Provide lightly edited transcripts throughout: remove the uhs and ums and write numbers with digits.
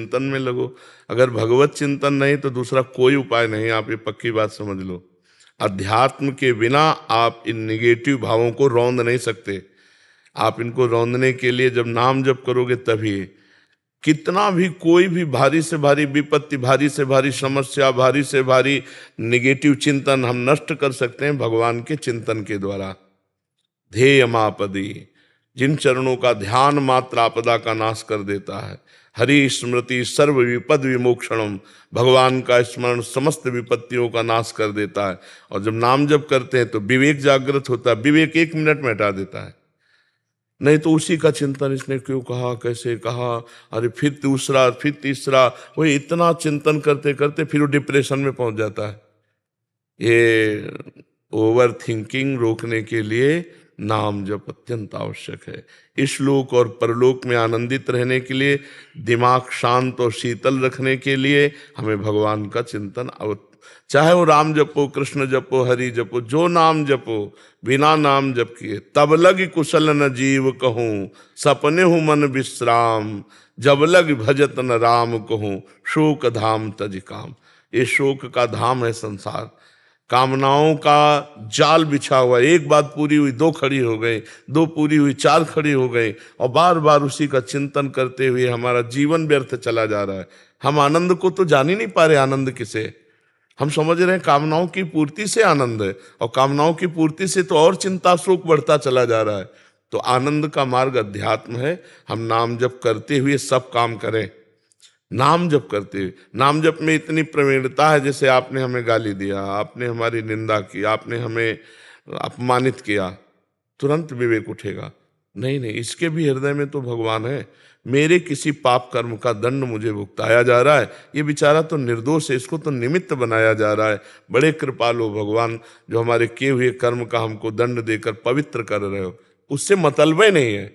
चिंतन में लगो। अगर भगवत चिंतन नहीं तो दूसरा कोई उपाय नहीं, आप ये पक्की बात समझ लो। अध्यात्म के बिना आप इन निगेटिव भावों को रौंद नहीं सकते। आप इनको रौंदने के लिए जब नाम जप करोगे तभी, कितना भी कोई भी भारी से भारी विपत्ति, भारी से भारी समस्या, भारी से भारी निगेटिव चिंतन हम नष्ट कर सकते हैं भगवान के चिंतन के द्वारा। ध्येय मापदी, जिन चरणों का ध्यान मात्र आपदा का नाश कर देता है। हरि स्मृति सर्व विपद विमोक्षणम, भगवान का स्मरण समस्त विपत्तियों का नाश कर देता है। और जब नाम जप करते हैं तो विवेक जागृत होता है, विवेक 1 मिनट में हटा देता है। नहीं तो उसी का चिंतन, इसने क्यों कहा, कैसे कहा, अरे फिर दूसरा, फिर तीसरा, वो इतना चिंतन करते करते फिर वो डिप्रेशन में पहुंच जाता है। ये ओवर थिंकिंग रोकने के लिए नाम जप अत्यंत आवश्यक है। इस लोक और परलोक में आनंदित रहने के लिए, दिमाग शांत और शीतल रखने के लिए हमें भगवान का चिंतन चाहे वो राम जपो, कृष्ण जपो, हरि जपो, जो नाम जपो, बिना नाम जप किए तब लग कुशल न जीव कहूँ, सपने हूँ मन विश्राम, जब लग भजत न राम कहूँ, शोक धाम तज काम। ये शोक का धाम है संसार, कामनाओं का जाल बिछा हुआ। एक बात पूरी हुई 2 खड़ी हो गई, 2 पूरी हुई 4 खड़ी हो गई, और बार बार उसी का चिंतन करते हुए हमारा जीवन व्यर्थ चला जा रहा है। हम आनंद को तो जान ही नहीं पा रहे। आनंद किसे हम समझ रहे हैं? कामनाओं की पूर्ति से आनंद है, और कामनाओं की पूर्ति से तो और चिंता शोक बढ़ता चला जा रहा है। तो आनंद का मार्ग अध्यात्म है। हम नाम जप करते हुए सब काम करें। नाम जप करते हुए, नाम जप में इतनी प्रवीणता है, जैसे आपने हमें गाली दिया, आपने हमारी निंदा की, आपने हमें अपमानित किया, तुरंत विवेक उठेगा, नहीं नहीं, इसके भी हृदय में तो भगवान है। मेरे किसी पाप कर्म का दंड मुझे भुगताया जा रहा है, ये बेचारा तो निर्दोष है, इसको तो निमित्त बनाया जा रहा है। बड़े कृपालु भगवान, जो हमारे किए हुए कर्म का हमको दंड देकर पवित्र कर रहे हो। उससे मतलब नहीं है,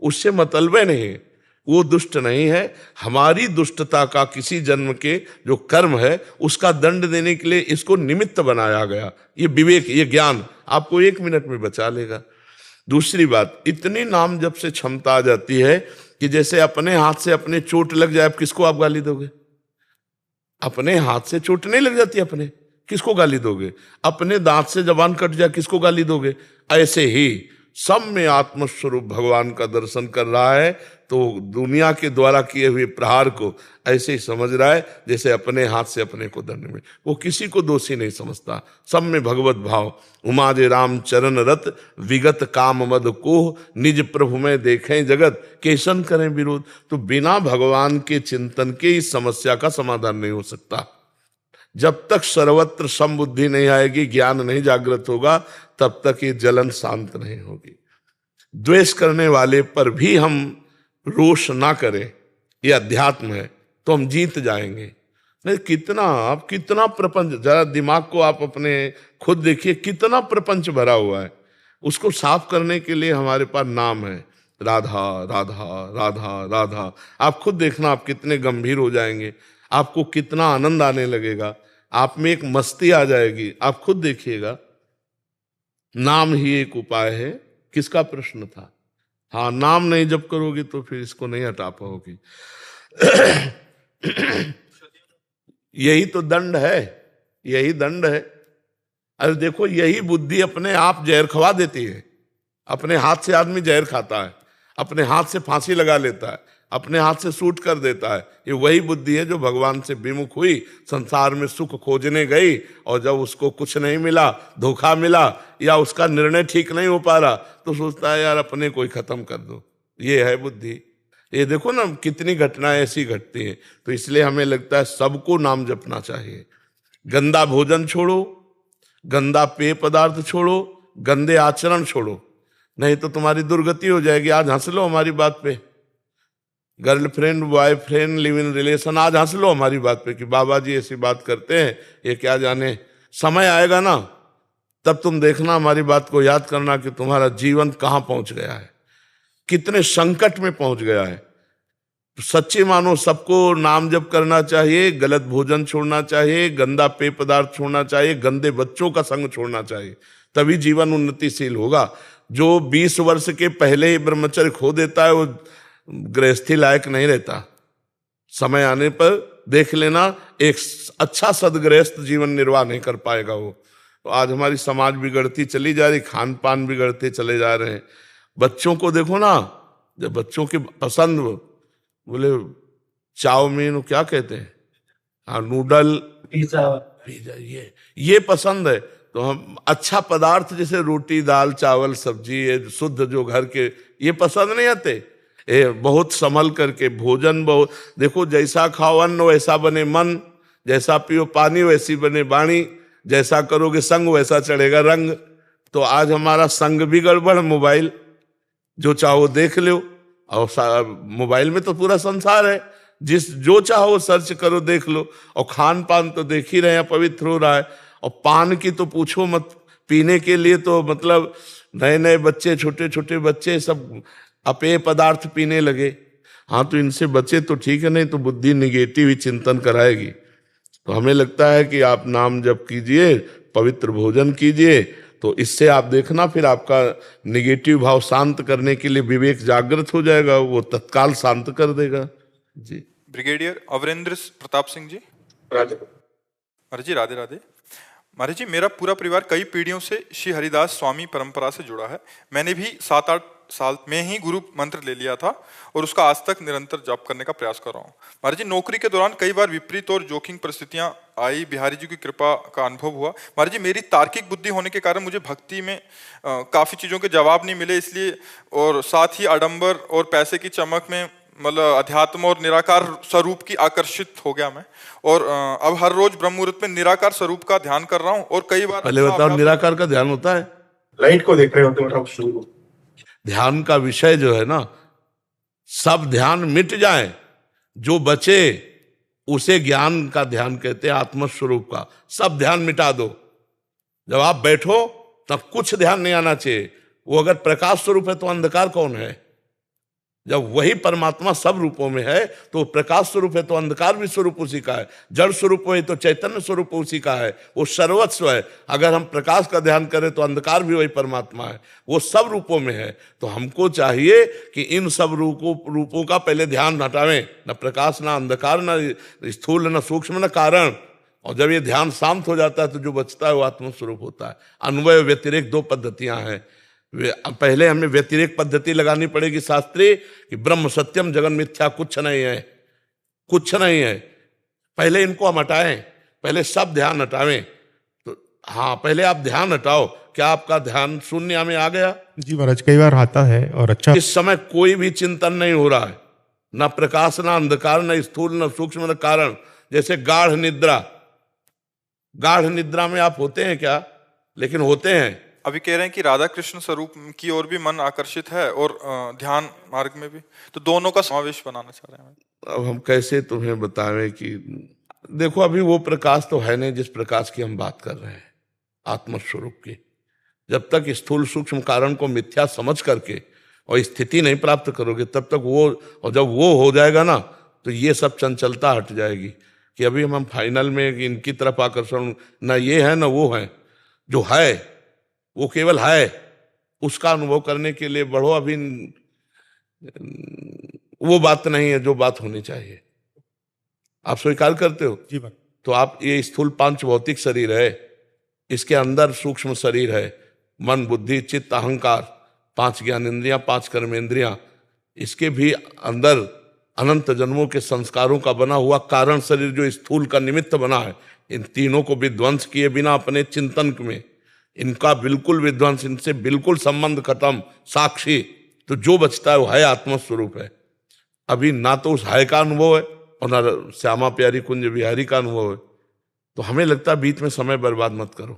उससे मतलब नहीं है, वो दुष्ट नहीं है। हमारी दुष्टता का किसी जन्म के जो कर्म है उसका दंड देने के लिए इसको निमित्त बनाया गया। ये विवेक, ये ज्ञान आपको 1 मिनट में बचा लेगा। दूसरी बात, इतनी नाम जप से क्षमता आ जाती है कि जैसे अपने हाथ से अपने चोट लग जाए, किसको आप गाली दोगे? अपने हाथ से चोट नहीं लग जाती, अपने किसको गाली दोगे? अपने दांत से जबान कट जाए, किसको गाली दोगे? ऐसे ही सब में आत्मस्वरूप भगवान का दर्शन कर रहा है, तो दुनिया के द्वारा किए हुए प्रहार को ऐसे ही समझ रहा है जैसे अपने हाथ से अपने को दंड में। वो किसी को दोषी नहीं समझता, सब में भगवत भाव। उमा जे राम चरण रत, विगत काम मद कोह, निज प्रभु में देखें जगत, केसन करें विरोध। तो बिना भगवान के चिंतन के इस समस्या का समाधान नहीं हो सकता। जब तक सर्वत्र समबुद्धि नहीं आएगी, ज्ञान नहीं जागृत होगा, तब तक ये जलन शांत नहीं होगी। द्वेष करने वाले पर भी हम रोष ना करें, ये अध्यात्म है, तो हम जीत जाएंगे। नहीं, कितना प्रपंच, जरा दिमाग को आप अपने खुद देखिए, कितना प्रपंच भरा हुआ है। उसको साफ करने के लिए हमारे पास नाम है, राधा राधा राधा राधा। आप खुद देखना, आप कितने गंभीर हो जाएंगे, आपको कितना आनंद आने लगेगा, आप में एक मस्ती आ जाएगी। आप खुद देखिएगा, नाम ही एक उपाय है। किसका प्रश्न था? हाँ, नाम नहीं जप करोगी तो फिर इसको नहीं हटा पाओगी। यही तो दंड है, यही दंड है। अरे देखो, यही बुद्धि अपने आप जहर खवा देती है। अपने हाथ से आदमी जहर खाता है, अपने हाथ से फांसी लगा लेता है, अपने हाथ से शूट कर देता है। ये वही बुद्धि है जो भगवान से विमुख हुई, संसार में सुख खोजने गई, और जब उसको कुछ नहीं मिला, धोखा मिला, या उसका निर्णय ठीक नहीं हो पा रहा, तो सोचता है यार अपने को ही खत्म कर दो। ये है बुद्धि। ये देखो ना, कितनी घटनाएं ऐसी घटती हैं। तो इसलिए हमें लगता है सबको नाम जपना चाहिए। गंदा भोजन छोड़ो, गंदा पेय पदार्थ छोड़ो, गंदे आचरण छोड़ो, नहीं तो तुम्हारी दुर्गति हो जाएगी। आज हंस लो हमारी बात पे, girlfriend boyfriend live in relation, आज हंस लो हमारी बात पे कि बाबा जी ऐसी बात करते हैं, ये क्या जाने। समय आएगा ना, तब तुम देखना, हमारी बात को याद करना कि तुम्हारा जीवन कहाँ पहुंच गया है, कितने संकट में पहुंच गया है। तो सच्चे मानो सबको नाम जप करना चाहिए, गलत भोजन छोड़ना चाहिए, गंदा पेय पदार्थ छोड़ना चाहिए, गंदे बच्चों का संग छोड़ना चाहिए, तभी जीवन उन्नतिशील होगा। जो 20 वर्ष के पहले ही ब्रह्मचर्य खो देता है, वो गृहस्थी लायक नहीं रहता। समय आने पर देख लेना, एक अच्छा सदगृहस्थ जीवन निर्वाह नहीं कर पाएगा वो। तो आज हमारी समाज बिगड़ती चली जा रही, खान पान बिगड़ते चले जा रहे हैं। बच्चों को देखो ना, जब बच्चों की पसंद बोले चाउमीन, वो क्या कहते हैं, हाँ नूडल, पिज्जा, पिज्जा, ये पसंद है। तो हम अच्छा पदार्थ जैसे रोटी दाल चावल सब्जी, ये शुद्ध जो घर के, ये पसंद नहीं आते। बहुत संभल करके भोजन, बहुत देखो, जैसा खाओ अन्न वैसा बने मन, जैसा पियो पानी वैसी बने वाणी, जैसा करोगे संग वैसा चढ़ेगा रंग। तो आज हमारा संग भी गड़बड़, मोबाइल जो चाहो देख लो, और मोबाइल में तो पूरा संसार है, जिस जो चाहो सर्च करो देख लो। और खान पान तो देख ही रहे हैं, पवित्र हो रहा है। और पान की तो पूछो मत, पीने के लिए तो मतलब नए नए बच्चे, छोटे छोटे बच्चे सब अपेय पदार्थ पीने लगे। हाँ, तो इनसे बचे तो ठीक है, नहीं तो बुद्धि निगेटिव ही चिंतन कराएगी। तो हमें लगता है कि आप नाम जप कीजिए, पवित्र भोजन कीजिए, तो इससे आप देखना फिर आपका निगेटिव भाव शांत करने के लिए विवेक जागृत हो जाएगा, वो तत्काल शांत कर देगा जी। ब्रिगेडियर अवरेंद्र प्रताप सिंह जी। महाराज जी राधे राधे। महाराज जी, मेरा पूरा परिवार कई पीढ़ियों से श्री हरिदास स्वामी परंपरा से जुड़ा है। मैंने भी 7-8 साल में ही गुरु मंत्र ले लिया था और उसका आज तक निरंतर जप करने का प्रयास कर रहा हूँ। महाराज जी, नौकरी के दौरान कई बार विपरीत और जोखिम परिस्थितियां आई, बिहारी जी की कृपा का अनुभव हुआ। महाराज जी, मेरी तार्किक बुद्धि होने के कारण मुझे भक्ति में काफी चीजों के जवाब नहीं मिले, इसलिए, और साथ ही आडंबर और पैसे की चमक में मतलब अध्यात्म और निराकार स्वरूप की आकर्षित हो गया मैं। और अब हर रोज ब्रह्म मुहूर्त में निराकार स्वरूप का ध्यान कर रहा हूँ। और कई बार पहले बताओ, निराकार का ध्यान होता है? लाइट को देख रहे होते हो। ध्यान का विषय जो है ना, सब ध्यान मिट जाए, जो बचे उसे ज्ञान का ध्यान कहते हैं, आत्मस्वरूप का। सब ध्यान मिटा दो, जब आप बैठो तब कुछ ध्यान नहीं आना चाहिए। वो अगर प्रकाश स्वरूप है तो अंधकार कौन है? जब वही परमात्मा सब रूपों में है तो प्रकाश स्वरूप है, तो अंधकार भी स्वरूप उसी का है। जड़ स्वरूप है तो चैतन्य स्वरूप उसी का है, वो सर्वस्व है। अगर हम प्रकाश का ध्यान करें तो अंधकार भी वही परमात्मा है, वो सब रूपों में है। तो हमको चाहिए कि इन सब रूपों का पहले ध्यान हटावें, न प्रकाश, न अंधकार, न स्थूल, न सूक्ष्म, न कारण। और जब ये ध्यान शांत हो जाता है तो जो बचता है वो आत्मस्वरूप होता है। अन्वय व्यतिरेक 2 पद्धतियां हैं। पहले हमें व्यतिरेक पद्धति लगानी पड़ेगी शास्त्रीय, कि ब्रह्म सत्यम जगन मिथ्या, कुछ नहीं है, कुछ नहीं है। पहले इनको हम हटाएं, पहले सब ध्यान हटावें। तो हाँ, पहले आप ध्यान हटाओ। क्या आपका ध्यान शून्य में आ गया? जी महाराज, कई बार आता है और अच्छा। इस समय कोई भी चिंतन नहीं हो रहा है, ना प्रकाश, ना अंधकार, ना स्थूल, ना सूक्ष्म, न कारण। जैसे गाढ़ निद्रा, गाढ़ निद्रा में आप होते हैं क्या? लेकिन होते हैं। अभी कह रहे हैं कि राधा कृष्ण स्वरूप की ओर भी मन आकर्षित है और ध्यान मार्ग में भी, तो दोनों का समावेश बनाना चाह रहे हैं। अब हम कैसे तुम्हें बतावें कि देखो, अभी वो प्रकाश तो है नहीं जिस प्रकाश की हम बात कर रहे हैं, आत्मस्वरूप की। जब तक स्थूल सूक्ष्म कारण को मिथ्या समझ करके और स्थिति नहीं प्राप्त करोगे तब तक वो, और जब वो हो जाएगा ना तो ये सब चंचलता हट जाएगी। कि अभी हम फाइनल में इनकी तरफ आकर्षण, ना ये है ना वो है, जो है वो केवल है, उसका अनुभव करने के लिए बढ़ो। अभी वो बात नहीं है जो बात होनी चाहिए। आप स्वीकार करते हो? जी बात। तो आप, ये स्थूल 5 भौतिक शरीर है, इसके अंदर सूक्ष्म शरीर है, मन बुद्धि चित्त अहंकार, 5 ज्ञानेंद्रियां, 5 कर्मेंद्रियां, इसके भी अंदर अनंत जन्मों के संस्कारों का बना हुआ कारण शरीर जो स्थूल का निमित्त बना है। इन तीनों को विध्वंस किए बिना अपने चिंतन में, इनका बिल्कुल विध्वंस, इनसे बिल्कुल संबंध खत्म, साक्षी, तो जो बचता है वो है आत्मस्वरूप है। अभी ना तो उस है का अनुभव है और ना श्यामा प्यारी कुंज बिहारी का अनुभव है। तो हमें लगता है बीच में समय बर्बाद मत करो।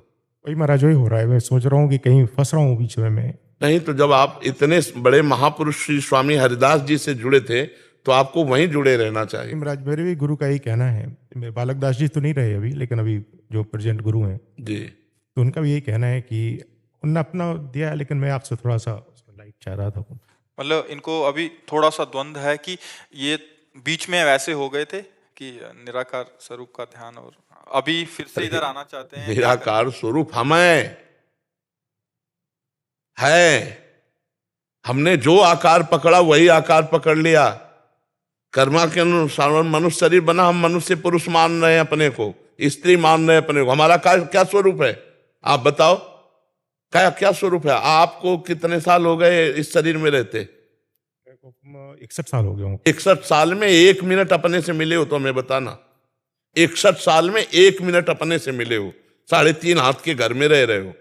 वही महाराज, वही हो रहा है। मैं सोच रहा हूँ कि कहीं फंस रहा हूँ बीच में मैं। नहीं तो जब आप इतने बड़े महापुरुष श्री स्वामी हरिदास जी से जुड़े थे तो आपको वहीं जुड़े रहना चाहिए। महाराज, मेरे भी गुरु का यही कहना है। बालक दास जी तो नहीं रहे अभी, लेकिन अभी जो प्रेजेंट गुरु हैं जी, तो उनका भी यही कहना है कि उन्होंने अपना दिया, लेकिन मैं आपसे थोड़ा सा उसमें लाइट चाह रहा था। मतलब इनको अभी थोड़ा सा द्वंद्व है कि ये बीच में वैसे हो गए थे कि निराकार स्वरूप का ध्यान, और अभी फिर से इधर आना चाहते हैं। निराकार स्वरूप हमें है, हमने जो आकार पकड़ा वही आकार पकड़ लिया। कर्मा के अनुसार मनुष्य शरीर बना, हम मनुष्य पुरुष मान रहे हैं अपने को, स्त्री मान रहे हैं अपने को। हमारा क्या स्वरूप है आप बताओ, क्या स्वरूप है? आपको कितने साल हो गए इस शरीर में रहते? 61 साल हो गए होंगे। 61 साल में 1 मिनट अपने से मिले हो तो हमें बताना। 61 साल में 1 मिनट अपने से मिले हो? 3.5 हाथ के घर में रह रहे हो,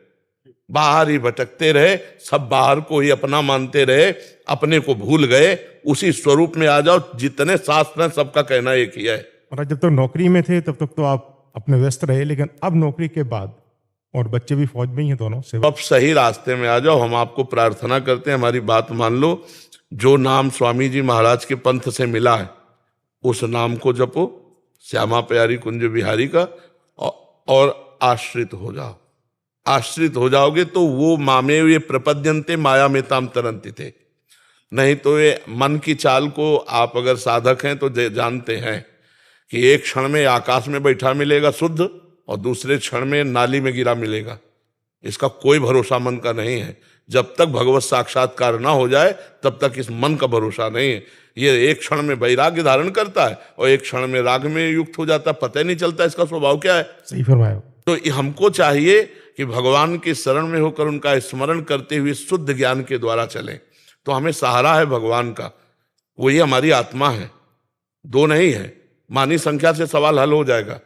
बाहर ही भटकते रहे, सब बाहर को ही अपना मानते रहे, अपने को भूल गए। उसी स्वरूप में आ जाओ। जितने शास्त्र हैं सबका कहना एक ही है। और जब तक नौकरी में थे तब तक तो आप अपने व्यस्त रहे, लेकिन अब नौकरी के बाद, और बच्चे भी फौज में ही हैं दोनों से, अब सही रास्ते में आ जाओ। हम आपको प्रार्थना करते हैं, हमारी बात मान लो। जो नाम स्वामी जी महाराज के पंथ से मिला है उस नाम को जपो, श्यामा प्यारी कुंज बिहारी का, और आश्रित हो जाओ। आश्रित हो जाओगे तो वो मामे ये प्रपद्यन्ते माया में ताम तरंती थे। नहीं तो ये मन की चाल को आप अगर साधक हैं तो जानते हैं कि एक क्षण में आकाश में बैठा मिलेगा शुद्ध, और दूसरे क्षण में नाली में गिरा मिलेगा। इसका कोई भरोसा मन का नहीं है। जब तक भगवत साक्षात्कार ना हो जाए तब तक इस मन का भरोसा नहीं है। ये एक क्षण में वैराग्य धारण करता है और एक क्षण में राग में युक्त हो जाता है, पता ही नहीं चलता इसका स्वभाव क्या है। सही फरमाया। तो हमको चाहिए कि भगवान के शरण में होकर उनका स्मरण करते हुए शुद्ध ज्ञान के द्वारा चलें। तो हमें सहारा है भगवान का, वही हमारी आत्मा है, दो नहीं है। मानी संख्या से सवाल हल हो जाएगा।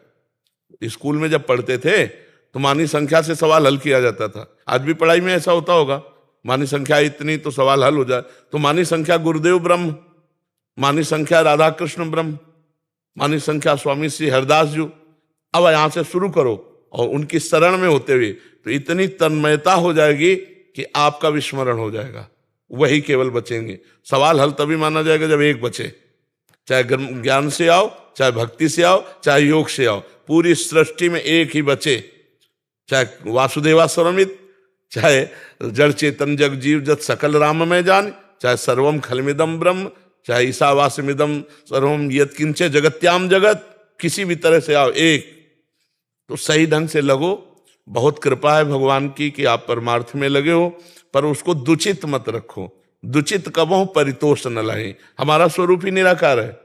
स्कूल में जब पढ़ते थे तो मानी संख्या से सवाल हल किया जाता था। आज भी पढ़ाई में ऐसा होता होगा, मानी संख्या इतनी तो सवाल हल हो जाए। तो मानी संख्या गुरुदेव ब्रह्म, मानी संख्या राधा कृष्ण ब्रह्म, मानी संख्या स्वामी श्री हरदास जी। अब यहां से शुरू करो और उनकी शरण में होते हुए तो इतनी तन्मयता हो जाएगी कि आपका विस्मरण हो जाएगा, वही केवल बचेंगे। सवाल हल तभी माना जाएगा जब एक बचे, चाहे ज्ञान से आओ, चाहे भक्ति से आओ, चाहे योग से आओ, पूरी सृष्टि में एक ही बचे। चाहे वासुदेवा स्वरमित, चाहे जड़ चेतन जग जीव जत सकल राम में जान, चाहे सर्वम खलमिदम ब्रह्म, चाहे ईशावास्यमिदम सर्वम यत् किंचे जगत्याम जगत, किसी भी तरह से आओ एक। तो सही ढंग से लगो। बहुत कृपा है भगवान की कि आप परमार्थ में लगे हो, पर उसको दुचित मत रखो। दुचित कबहु परितोष न लहे। हमारा स्वरूप ही निराकार है।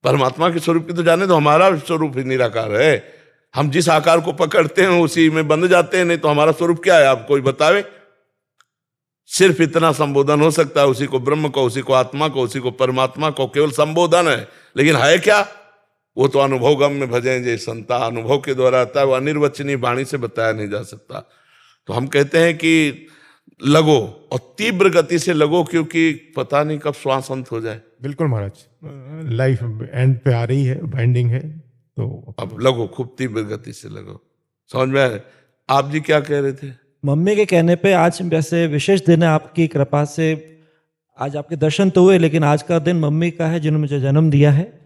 परमात्मा के स्वरूप की तो जाने तो हमारा स्वरूप ही निराकार है। हम जिस आकार को पकड़ते हैं उसी में बंध जाते हैं। नहीं तो हमारा स्वरूप क्या है आप कोई बतावे। सिर्फ इतना संबोधन हो सकता है, उसी को ब्रह्म को, उसी को आत्मा को, उसी को परमात्मा को, केवल संबोधन है। लेकिन है क्या? वो तो अनुभव गम में भजें जे संता, अनुभव के द्वारा आता है। वो अनिर्वचनीय वाणी से बताया नहीं जा सकता। तो हम कहते हैं कि लगो और तीव्र गति से लगो, क्योंकि पता नहीं कब श्वास अंत हो जाए। बिल्कुल महाराज, लाइफ एंड पे आ रही है, बाइंडिंग है, तो अब लगो, खूब तीव्र गति से लगो। समझ में आया? आप जी क्या कह रहे थे? मम्मी के कहने पे आज वैसे विशेष दिन है, आपकी कृपा से आज आपके दर्शन तो हुए, लेकिन आज का दिन मम्मी का है जिन्होंने मुझे जन्म दिया है,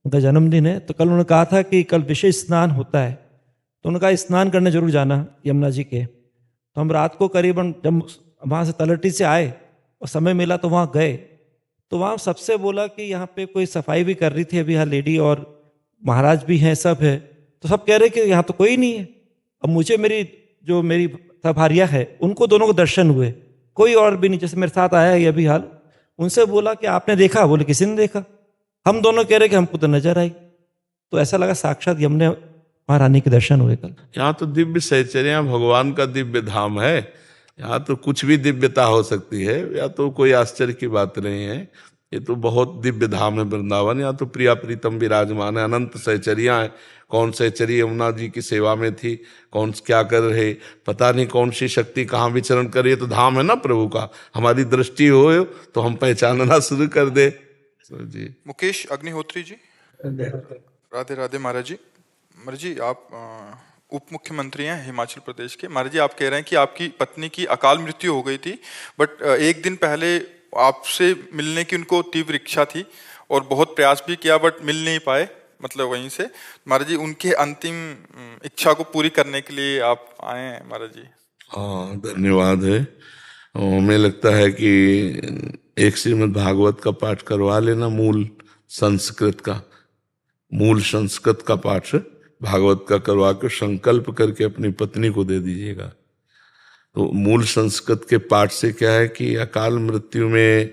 उनका जन्मदिन है। तो कल उन्होंने कहा था कि कल विशेष स्नान होता है, तो उन्होंने कहा स्नान करने जरूर जाना यमुना जी के। तो हम रात को करीबन जब वहाँ से तलहटी से आए और समय मिला तो वहाँ गए, तो वहाँ सबसे बोला कि यहाँ पे कोई सफाई भी कर रही थी अभी, यहाँ लेडी और महाराज भी हैं, सब है। तो सब कह रहे कि यहाँ तो कोई नहीं है। अब मुझे मेरी भारिया है, उनको दोनों को दर्शन हुए, कोई और भी नहीं। जैसे मेरे साथ आया है अभी हाल, उनसे बोला कि आपने देखा? बोले किसी ने देखा। हम दोनों कह रहे कि हमको तो नजर आई। तो ऐसा लगा साक्षात यमुना महारानी के दर्शन हुए कल। यहाँ तो दिव्य सहचर्या भगवान का दिव्य धाम है। यहाँ तो कुछ भी दिव्यता हो सकती है, या तो कोई आश्चर्य की बात नहीं है। ये तो बहुत दिव्य धाम है वृंदावन। यहाँ तो प्रिया प्रीतम विराजमान है, अनंत सहचर्या है। कौन सहचरी यमुना जी की सेवा में थी, कौन क्या कर रहे, पता नहीं कौन सी शक्ति कहाँ विचरण कर रही है। तो धाम है ना प्रभु का। हमारी दृष्टि हो तो हम पहचानना शुरू कर दे। जी मुकेश अग्निहोत्री जी, राधे राधे महाराज जी। महाराज जी, आप उप मुख्यमंत्री हैं हिमाचल प्रदेश के। महाराज जी, आप कह रहे हैं कि आपकी पत्नी की अकाल मृत्यु हो गई थी, बट एक दिन पहले आपसे मिलने की उनको तीव्र इच्छा थी और बहुत प्रयास भी किया, बट मिल नहीं पाए, मतलब वहीं से। महाराज जी, उनके अंतिम इच्छा को पूरी करने के लिए आप आए हैं महाराज जी। हाँ, धन्यवाद है। हमें लगता है कि एक श्रीमद् भागवत का पाठ करवा लेना, मूल संस्कृत का पाठ भागवत का करवा के संकल्प करके अपनी पत्नी को दे दीजिएगा। तो मूल संस्कृत के पाठ से क्या है कि अकाल मृत्यु में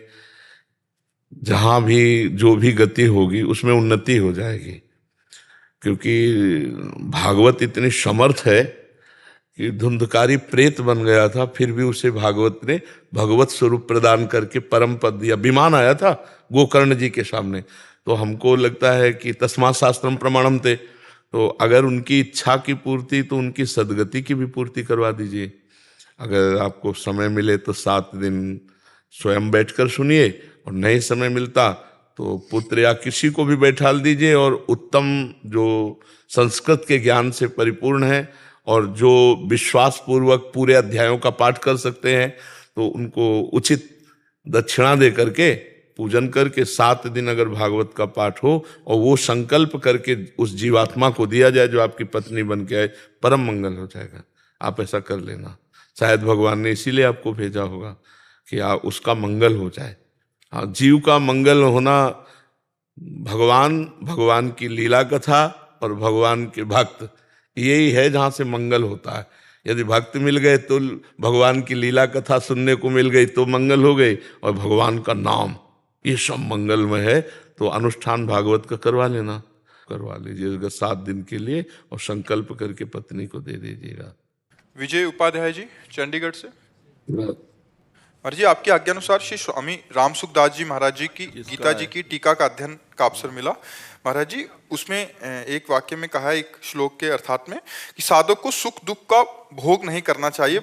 जहाँ भी जो भी गति होगी उसमें उन्नति हो जाएगी, क्योंकि भागवत इतनी समर्थ है कि धुंधकारी प्रेत बन गया था, फिर भी उसे भागवत ने भगवत स्वरूप प्रदान करके परम पद दिया। विमान आया था गोकर्ण जी के सामने, तो हमको लगता है कि तस्मात् शास्त्रम प्रमाणम थे, तो अगर उनकी इच्छा की पूर्ति तो उनकी सदगति की भी पूर्ति करवा दीजिए। अगर आपको समय मिले तो 7 दिन स्वयं बैठकर सुनिए, और नहीं समय मिलता तो पुत्र या किसी को भी बैठा दीजिए, और उत्तम जो संस्कृत के ज्ञान से परिपूर्ण है और जो विश्वास पूर्वक पूरे अध्यायों का पाठ कर सकते हैं, तो उनको उचित दक्षिणा दे करके पूजन करके 7 दिन अगर भागवत का पाठ हो और वो संकल्प करके उस जीवात्मा को दिया जाए जो आपकी पत्नी बन के आए, परम मंगल हो जाएगा। आप ऐसा कर लेना, शायद भगवान ने इसीलिए आपको भेजा होगा कि उसका मंगल हो जाए। हाँ, जीव का मंगल होना, भगवान की लीला कथा और भगवान के भक्त, यही है जहाँ से मंगल होता है। यदि भक्त मिल गए तो भगवान की लीला कथा सुनने को मिल गई तो मंगल हो गई, और भगवान का नाम, ये सब मंगलमय है। तो अनुष्ठान भागवत का करवा लीजिएगा 7 दिन के लिए, और संकल्प करके पत्नी को दे दीजिएगा। विजय उपाध्याय जी चंडीगढ़ से। महाराज जी, आपकी आज्ञानुसार श्री स्वामी राम सुखदास जी महाराज जी की गीता जी की टीका का अध्ययन का अवसर मिला। महाराज जी, उसमें एक वाक्य में कहा है, एक श्लोक के अर्थात में, कि साधक को सुख दुख का भोग नहीं करना चाहिए,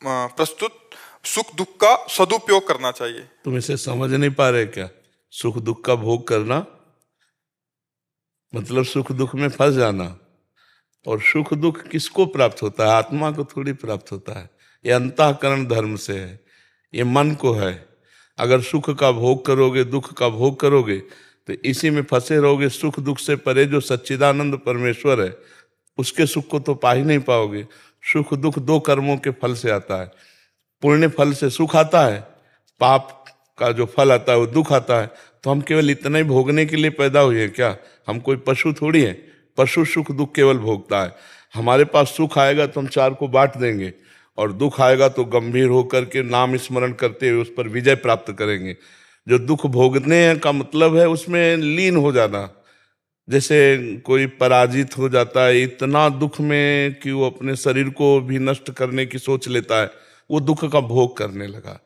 प्रस्तुत सुख दुख का सदुपयोग करना चाहिए। तुम इसे समझ नहीं पा रहे क्या? सुख दुख का भोग करना मतलब सुख दुख में फंस जाना। और सुख दुख किसको प्राप्त होता है? आत्मा को थोड़ी प्राप्त होता है। ये अंतःकरण धर्म से है, ये मन को है। अगर सुख का भोग करोगे, दुख का भोग करोगे, तो इसी में फंसे रहोगे। सुख दुख से परे जो सच्चिदानंद परमेश्वर है, उसके सुख को तो पा ही नहीं पाओगे। सुख दुख 2 कर्मों के फल से आता है। पुण्य फल से सुख आता है, पाप का जो फल आता है वो दुख आता है। तो हम केवल इतना ही भोगने के लिए पैदा हुए हैं क्या? हम कोई पशु थोड़ी हैं। पशु सुख दुख केवल भोगता है। हमारे पास सुख आएगा तो हम 4 को बांट देंगे, और दुख आएगा तो गंभीर होकर के नाम स्मरण करते हुए उस पर विजय प्राप्त करेंगे। जो दुख भोगने का मतलब है उसमें लीन हो जाना। जैसे कोई पराजित हो जाता है इतना दुख में कि वो अपने शरीर को भी नष्ट करने की सोच लेता है, वो दुख का भोग करने लगा।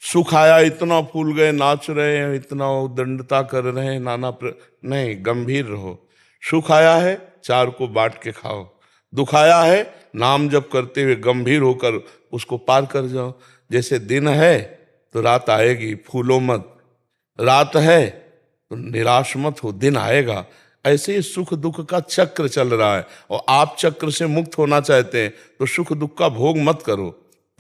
सुख आया, इतना फूल गए, नाच रहे हैं, इतना उद्दंडता कर रहे हैं, नहीं, गंभीर रहो। सुख आया है, 4 को बांट के खाओ। दुख आया है, नाम जप करते हुए गंभीर होकर उसको पार कर जाओ। जैसे दिन है तो रात आएगी, फूलो मत। रात है तो निराश मत हो, दिन आएगा। ऐसे ही सुख दुख का चक्र चल रहा है, और आप चक्र से मुक्त होना चाहते हैं तो सुख दुख का भोग मत करो,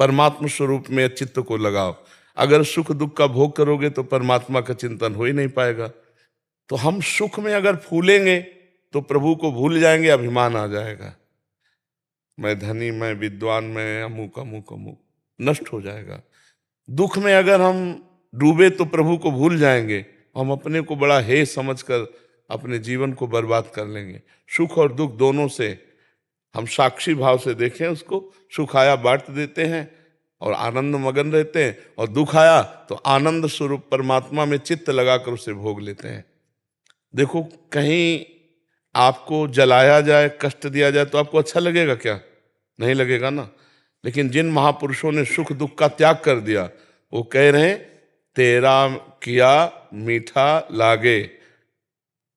परमात्मा स्वरूप में चित्त को लगाओ। अगर सुख दुख का भोग करोगे तो परमात्मा का चिंतन हो ही नहीं पाएगा। तो हम सुख में अगर फूलेंगे तो प्रभु को भूल जाएंगे, अभिमान आ जाएगा, मैं धनी, मैं विद्वान, मैं अमुक अमुक अमुक, नष्ट हो जाएगा। दुख में अगर हम डूबे तो प्रभु को भूल जाएंगे, हम अपने को बड़ा हे समझकर अपने जीवन को बर्बाद कर लेंगे। सुख और दुख दोनों से हम साक्षी भाव से देखें उसको। सुख आया बांट देते हैं और आनंद मगन रहते हैं, और दुख आया तो आनंद स्वरूप परमात्मा में चित्त लगाकर उसे भोग लेते हैं। देखो, कहीं आपको जलाया जाए, कष्ट दिया जाए तो आपको अच्छा लगेगा क्या? नहीं लगेगा ना। लेकिन जिन महापुरुषों ने सुख दुख का त्याग कर दिया, वो कह रहे हैं, तेरा किया मीठा लागे,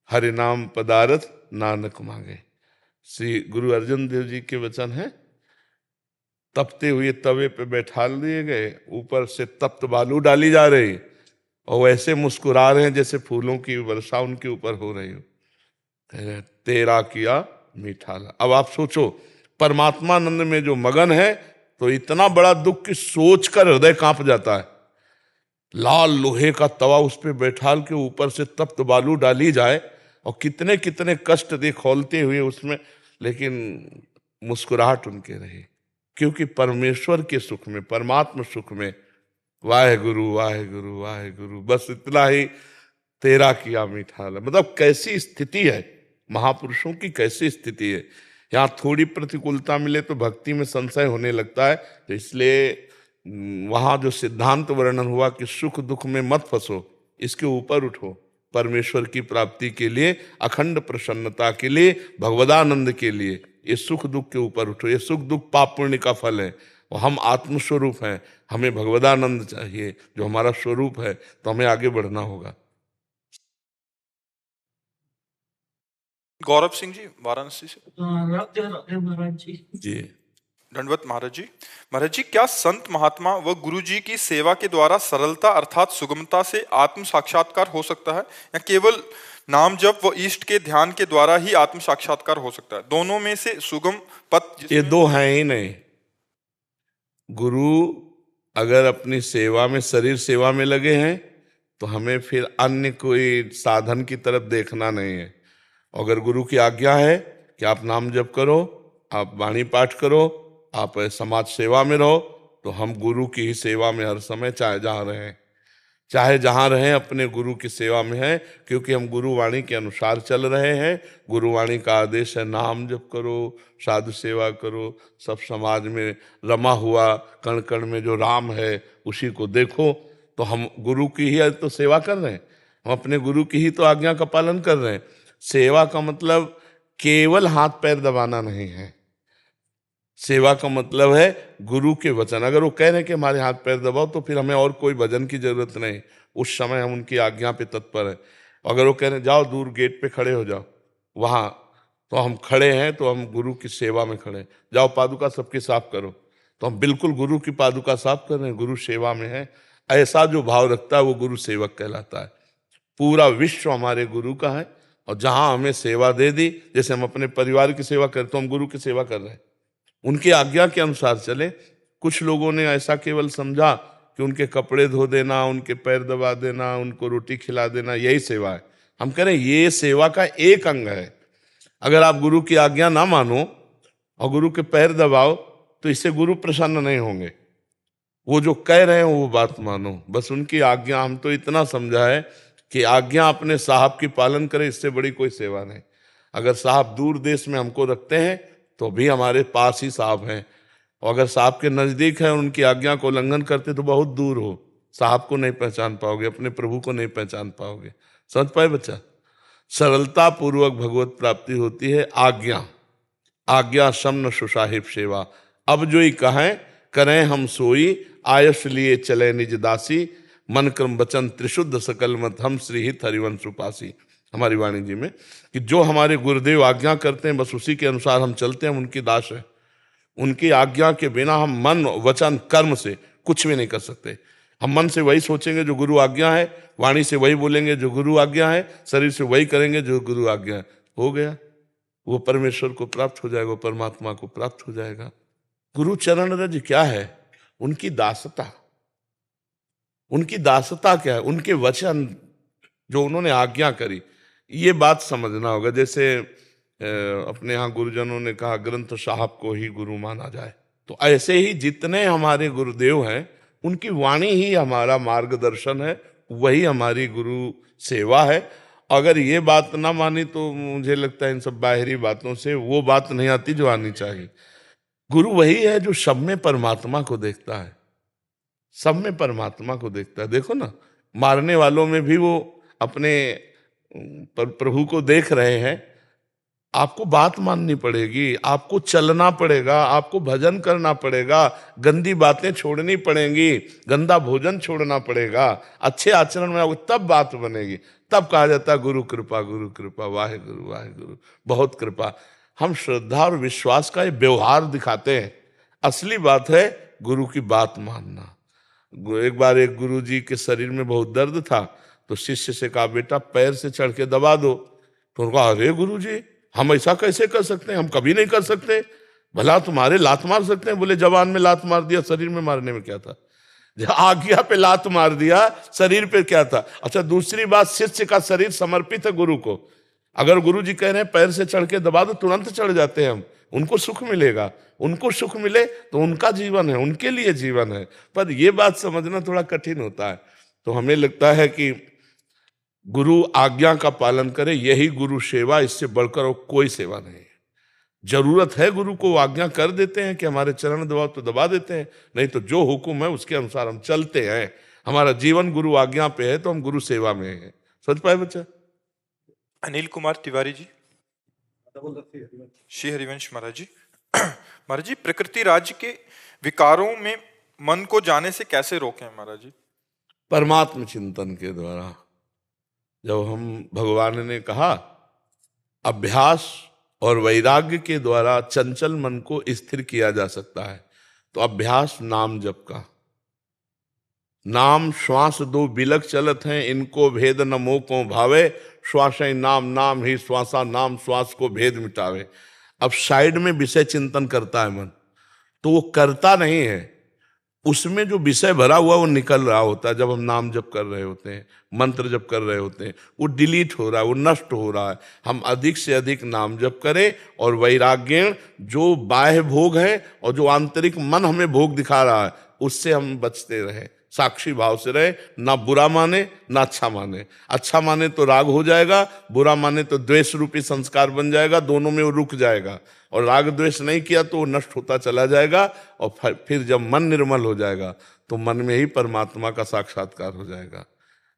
हरि नाम पदारथ नानक मांगे। श्री गुरु अर्जन देव जी के वचन हैं। तपते हुए तवे पे बैठा दिए गए, ऊपर से तप्त बालू डाली जा रही, और वैसे मुस्कुरा रहे हैं जैसे फूलों की वर्षा उनके ऊपर हो रही हो। तेरा किया मीठा ला। अब आप सोचो, परमात्मानंद में जो मगन है तो इतना बड़ा दुख की सोच कर हृदय कांप जाता है। लाल लोहे का तवा उस पर बैठाल के ऊपर से तप्त बालू डाली जाए, और कितने कितने कष्ट दे खौलते हुए उसमें, लेकिन मुस्कुराहट उनके रही, क्योंकि परमेश्वर के सुख में, परमात्मा सुख में, वाहे गुरु वाहे गुरु वाहे गुरु, बस इतना ही तेरा किया मीठा ला। मतलब कैसी स्थिति है महापुरुषों की, कैसी स्थिति है। यहाँ थोड़ी प्रतिकूलता मिले तो भक्ति में संशय होने लगता है। तो इसलिए वहाँ जो सिद्धांत वर्णन हुआ कि सुख दुख में मत फंसो, इसके ऊपर उठो, परमेश्वर की प्राप्ति के लिए, अखंड प्रसन्नता के लिए, भगवदानंद के लिए। ये सुख दुख के ऊपर उठो। ये सुख दुख पाप पुण्य का फल है और हम आत्मस्वरूप हैं, हमें भगवदानंद चाहिए जो हमारा स्वरूप है, तो हमें आगे बढ़ना होगा। गौरव सिंह जी वाराणसी से। महाराज जी। जी, दंडवत महाराज जी। महाराज जी, क्या संत महात्मा व गुरु जी की सेवा के द्वारा सरलता अर्थात सुगमता से आत्म साक्षात्कार हो सकता है, या केवल नाम जप व इष्ट के ध्यान के द्वारा ही आत्म साक्षात्कार हो सकता है? दोनों में से सुगम पथ ये दो हैं ही नहीं। गुरु अगर अपनी सेवा में, शरीर सेवा में लगे हैं, तो हमें फिर अन्य कोई साधन की तरफ देखना नहीं है। अगर गुरु की आज्ञा है कि आप नाम जप करो, आप वाणी पाठ करो, आप समाज सेवा में रहो, तो हम गुरु की ही सेवा में हर समय चाहे जहाँ रहें अपने गुरु की सेवा में हैं, क्योंकि हम गुरु वाणी के अनुसार चल रहे हैं। गुरु वाणी का आदेश है नाम जप करो, साधु सेवा करो, सब समाज में रमा हुआ कण कण में जो राम है उसी को देखो। तो हम गुरु की ही तो सेवा कर रहे हैं, हम अपने गुरु की ही तो आज्ञा का पालन कर रहे हैं। सेवा का मतलब केवल हाथ पैर दबाना नहीं है। सेवा का मतलब है गुरु के वचन। अगर वो कह रहे हैं कि हमारे हाथ पैर दबाओ, तो फिर हमें और कोई भजन की जरूरत नहीं, उस समय हम उनकी आज्ञा पे तत्पर हैं। अगर वो कह रहे हैं जाओ दूर गेट पे खड़े हो जाओ, वहाँ तो हम खड़े हैं, तो हम गुरु की सेवा में खड़े हैं। जाओ पादुका सबकी साफ करो, तो हम बिल्कुल गुरु की पादुका साफ कर रहे हैं, गुरु सेवा में है। ऐसा जो भाव रखता है वो गुरु सेवक कहलाता है। पूरा विश्व हमारे गुरु का है, और जहाँ हमें सेवा दे दी, जैसे हम अपने परिवार की सेवा करते, तो हम गुरु की सेवा कर रहे हैं, उनकी आज्ञा के अनुसार चले। कुछ लोगों ने ऐसा केवल समझा कि उनके कपड़े धो देना, उनके पैर दबा देना, उनको रोटी खिला देना, यही सेवा है। हम कह रहे हैं ये सेवा का एक अंग है। अगर आप गुरु की आज्ञा ना मानो और गुरु के पैर दबाओ, तो इससे गुरु प्रसन्न नहीं होंगे। वो जो कह रहे हैं वो बात मानो, बस उनकी आज्ञा। हम तो इतना समझा है कि आज्ञा अपने साहब की पालन करें, इससे बड़ी कोई सेवा नहीं। अगर साहब दूर देश में हमको रखते हैं, तो भी हमारे पास ही साहब हैं, और अगर साहब के नजदीक है और उनकी आज्ञा को उल्लंघन करते तो बहुत दूर हो, साहब को नहीं पहचान पाओगे, अपने प्रभु को नहीं पहचान पाओगे। समझ पाए बच्चा? सरलता पूर्वक भगवत प्राप्ति होती है आज्ञा समन सुसाहिब सेवा। अब जो ही कहें करें हम सोई, आयस लिए चले निज दासी, मन क्रम वचन त्रिशुद्ध सकल मत हम श्री हित हरिवंश उपासी। हमारी वाणी जी में कि जो हमारे गुरुदेव आज्ञा करते हैं, बस उसी के अनुसार हम चलते हैं, हम उनकी दास है। उनकी आज्ञा के बिना हम मन वचन कर्म से कुछ भी नहीं कर सकते। हम मन से वही सोचेंगे जो गुरु आज्ञा है, वाणी से वही बोलेंगे जो गुरु आज्ञा है, शरीर से वही करेंगे जो गुरु आज्ञा है। हो गया, वो परमेश्वर को प्राप्त हो जाएगा, परमात्मा को प्राप्त हो जाएगा। गुरु चरण रज क्या है? उनकी दासता। उनकी दासता क्या है? उनके वचन जो उन्होंने आज्ञा करी, ये बात समझना होगा। जैसे अपने यहाँ गुरुजनों ने कहा ग्रंथ साहब को ही गुरु माना जाए, तो ऐसे ही जितने हमारे गुरुदेव हैं, उनकी वाणी ही हमारा मार्गदर्शन है, वही हमारी गुरु सेवा है। अगर ये बात ना मानी, तो मुझे लगता है इन सब बाहरी बातों से वो बात नहीं आती जो आनी चाहिए। गुरु वही है जो सब में परमात्मा को देखता है, सब में परमात्मा को देखता है। देखो ना, मारने वालों में भी वो अपने प्रभु को देख रहे हैं। आपको बात माननी पड़ेगी, आपको चलना पड़ेगा, आपको भजन करना पड़ेगा, गंदी बातें छोड़नी पड़ेंगी, गंदा भोजन छोड़ना पड़ेगा, अच्छे आचरण में आओगे तब बात बनेगी। तब कहा जाता है गुरु कृपा, वाहे गुरु बहुत कृपा। हम श्रद्धा और विश्वास का ये व्यवहार दिखाते हैं। असली बात है गुरु की बात मानना। एक बार एक गुरु जी के शरीर में बहुत दर्द था, तो शिष्य से कहा बेटा पैर से चढ़ के दबा दो। तो उन्होंने कहा अरे गुरु जी, हम ऐसा कैसे कर सकते हैं, हम कभी नहीं कर सकते, भला तुम्हारे लात मार सकते हैं। बोले जवान में लात मार दिया, शरीर में मारने में क्या था? जब आज्ञा पे लात मार दिया, शरीर पे क्या था? अच्छा, दूसरी बात, शिष्य का शरीर समर्पित है गुरु को। अगर गुरु जी कह रहे हैं पैर से चढ़ के दबा दो, तुरंत चढ़ जाते हैं हम, उनको सुख मिलेगा। उनको सुख मिले तो उनका जीवन है, उनके लिए जीवन है। पर यह बात समझना थोड़ा कठिन होता है। तो हमें लगता है कि गुरु आज्ञा का पालन करे, यही गुरु सेवा, इससे बढ़कर और कोई सेवा नहीं है। जरूरत है गुरु को, आज्ञा कर देते हैं कि हमारे चरण दबाओ तो दबा देते हैं, नहीं तो जो हुक्म है उसके अनुसार हम चलते हैं। हमारा जीवन गुरु आज्ञा पे है तो हम गुरु सेवा में हैं। सोच पाए बच्चा? अनिल कुमार तिवारी जी। श्री हरिवंश महाराज जी। महाराज जी, प्रकृति राज्य के विकारों में मन को जाने से कैसे रोकें महाराज जी? परमात्म चिंतन के द्वारा। जब हम, भगवान ने कहा अभ्यास और वैराग्य के द्वारा चंचल मन को स्थिर किया जा सकता है, तो अभ्यास नाम जप का। नाम श्वास दो बिलक चलत हैं, इनको भेद न मोह को भावे, श्वास नाम नाम ही श्वासा नाम श्वास को भेद मिटावे। अब साइड में विषय चिंतन करता है मन, तो वो करता नहीं है, उसमें जो विषय भरा हुआ वो निकल रहा होता है। जब हम नाम जप कर रहे होते हैं, मंत्र जप कर रहे होते हैं, वो डिलीट हो रहा है, वो नष्ट हो रहा है। हम अधिक से अधिक नाम जप करें और वैराग्य, जो बाह्य भोग है और जो आंतरिक मन हमें भोग दिखा रहा है, उससे हम बचते रहे, साक्षी भाव से रहे, ना बुरा माने ना अच्छा माने। अच्छा माने तो राग हो जाएगा, बुरा माने तो द्वेष रूपी संस्कार बन जाएगा, दोनों में वो रुक जाएगा। और राग द्वेष नहीं किया तो वो नष्ट होता चला जाएगा, और फिर जब मन निर्मल हो जाएगा तो मन में ही परमात्मा का साक्षात्कार हो जाएगा।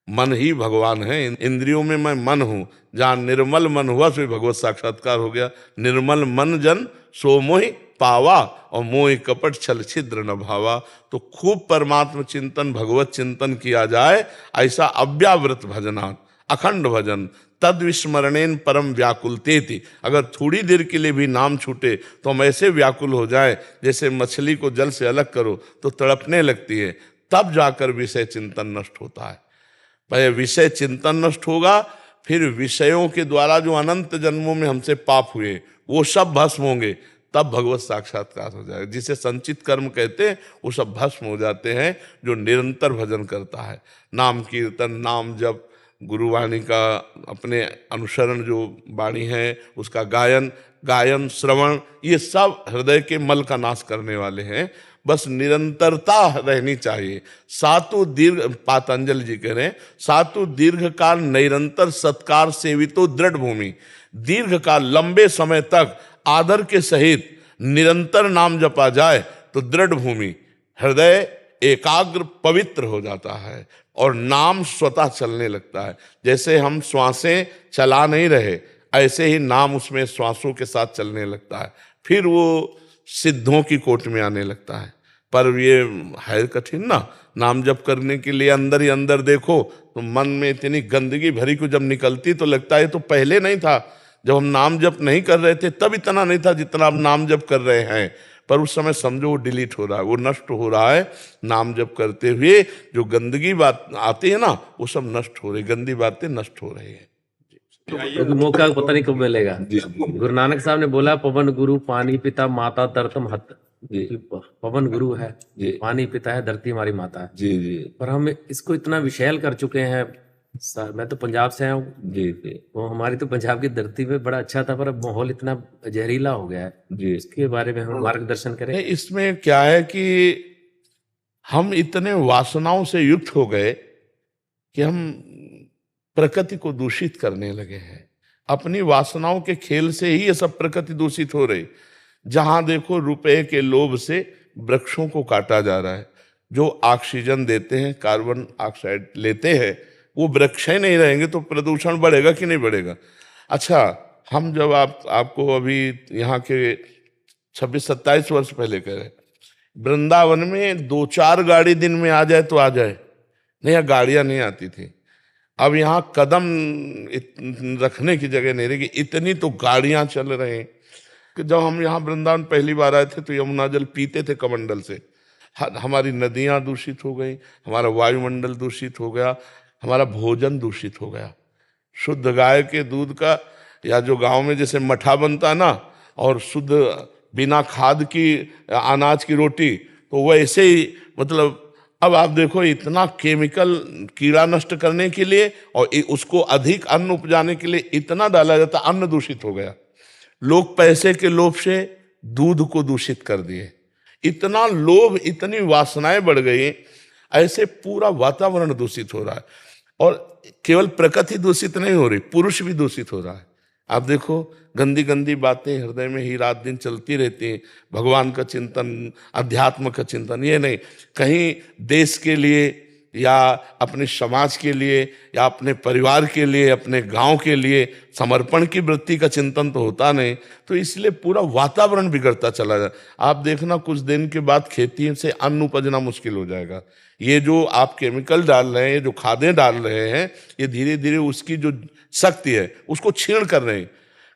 मन ही भगवान है, इंद्रियों में मैं मन हूं, जहां निर्मल मन हुआ सो भगवत साक्षात्कार हो गया। निर्मल मन जन सो मोहि पावा, और मोहि कपट छल छिद्र न भावा। तो खूब परमात्म चिंतन, भगवत चिंतन किया जाए, ऐसा अव्यावृत भजनात्, अखंड भजन, तद विस्मरणेन परम व्याकुलतेति। अगर थोड़ी देर के लिए भी नाम छूटे तो हम ऐसे व्याकुल हो जाए, जैसे मछली को जल से अलग करो तो तड़पने लगती है, तब जाकर विषय चिंतन नष्ट होता है। पहले विषय चिंतन नष्ट होगा, फिर विषयों के द्वारा जो अनंत जन्मों में हमसे पाप हुए वो सब भस्म होंगे, तब भगवत साक्षात्कार हो जाएगा। जिसे संचित कर्म कहते हैं वो सब भस्म हो जाते हैं जो निरंतर भजन करता है। नाम कीर्तन, नाम जप, गुरुवाणी का अपने अनुसरण, जो वाणी है उसका गायन श्रवण, ये सब हृदय के मल का नाश करने वाले हैं। बस निरंतरता रहनी चाहिए। सातु दीर्घ, पातंजलि जी कह रहे हैं, सातु दीर्घ काल निरंतर सत्कार सेवितो दृढ़ भूमि। दीर्घ काल, लंबे समय तक आदर के सहित निरंतर नाम जपा जाए तो दृढ़ भूमि, हृदय एकाग्र पवित्र हो जाता है और नाम स्वतः चलने लगता है। जैसे हम श्वासें चला नहीं रहे, ऐसे ही नाम उसमें श्वासों के साथ चलने लगता है, फिर वो सिद्धों की कोट में आने लगता है। पर ये है कठिन ना, नाम जप करने के लिए अंदर ही अंदर देखो तो मन में इतनी गंदगी भरी को जब निकलती तो लगता है तो पहले नहीं था। जब हम नाम जप नहीं कर रहे थे तब इतना नहीं था जितना अब नाम जप कर रहे हैं, पर उस समय समझो वो डिलीट हो रहा है, वो नष्ट हो रहा है। नाम जप करते हुए जो गंदगी बात आती है ना, वो सब नष्ट हो रही, गंदी बातें नष्ट हो रही है। तो मौका पता नहीं कब मिलेगा। गुरु नानक साहब ने बोला, पवन गुरु पानी पिता माता धरतम हत। पवन गुरु है, पानी पिता है, धरती हमारी माता है। जी जी। पर हम इसको इतना विशैल कर चुके हैं। मैं तो पंजाब से आया हूँ जी, वो हमारी तो पंजाब की धरती में बड़ा अच्छा था, पर अब माहौल इतना जहरीला हो गया है जी। इसके बारे में हम मार्गदर्शन करें। इसमें क्या है कि हम इतने वासनाओं से युक्त हो गए कि हम प्रकृति को दूषित करने लगे हैं। अपनी वासनाओं के खेल से ही ये सब प्रकृति दूषित हो रही। जहां देखो रुपए के लोभ से वृक्षों को काटा जा रहा है। जो ऑक्सीजन देते हैं, कार्बन ऑक्साइड लेते हैं, वो वृक्ष ही नहीं रहेंगे तो प्रदूषण बढ़ेगा कि नहीं बढ़ेगा? अच्छा, हम जब आपको अभी यहाँ के 26-27 वर्ष पहले कह रहे, वृंदावन में 2-4 गाड़ी दिन में आ जाए तो आ जाए, नहीं यहाँ गाड़ियां नहीं आती थी। अब यहाँ कदम रखने की जगह नहीं रहेगी, इतनी तो गाड़ियां चल रहे हैं कि जब हम यहाँ वृंदावन पहली बार आए थे तो यमुना जल पीते थे कमंडल से। हमारी नदियां दूषित हो गई, हमारा वायुमंडल दूषित हो गया, हमारा भोजन दूषित हो गया। शुद्ध गाय के दूध का, या जो गांव में जैसे मठा बनता ना, और शुद्ध बिना खाद की अनाज की रोटी, तो वैसे ही मतलब अब आप देखो इतना केमिकल कीड़ा नष्ट करने के लिए और उसको अधिक अन्न उपजाने के लिए इतना डाला जाता, अन्न दूषित हो गया। लोग पैसे के लोभ से दूध को दूषित कर दिए। इतना लोभ, इतनी वासनाएं बढ़ गई, ऐसे पूरा वातावरण दूषित हो रहा है। और केवल प्रकृति दूषित नहीं हो रही, पुरुष भी दूषित हो रहा है। आप देखो गंदी गंदी बातें हृदय में ही रात दिन चलती रहती हैं। भगवान का चिंतन, अध्यात्म का चिंतन, ये नहीं, कहीं देश के लिए, या अपने समाज के लिए या अपने परिवार के लिए, अपने गांव के लिए समर्पण की वृत्ति का चिंतन तो होता नहीं, तो इसलिए पूरा वातावरण बिगड़ता चला जाए। आप देखना कुछ दिन के बाद खेती से अन्न उपजना मुश्किल हो जाएगा। ये जो आप केमिकल डाल रहे हैं, जो खादें डाल रहे हैं, ये धीरे धीरे उसकी जो शक्ति है उसको छीण कर रहे हैं।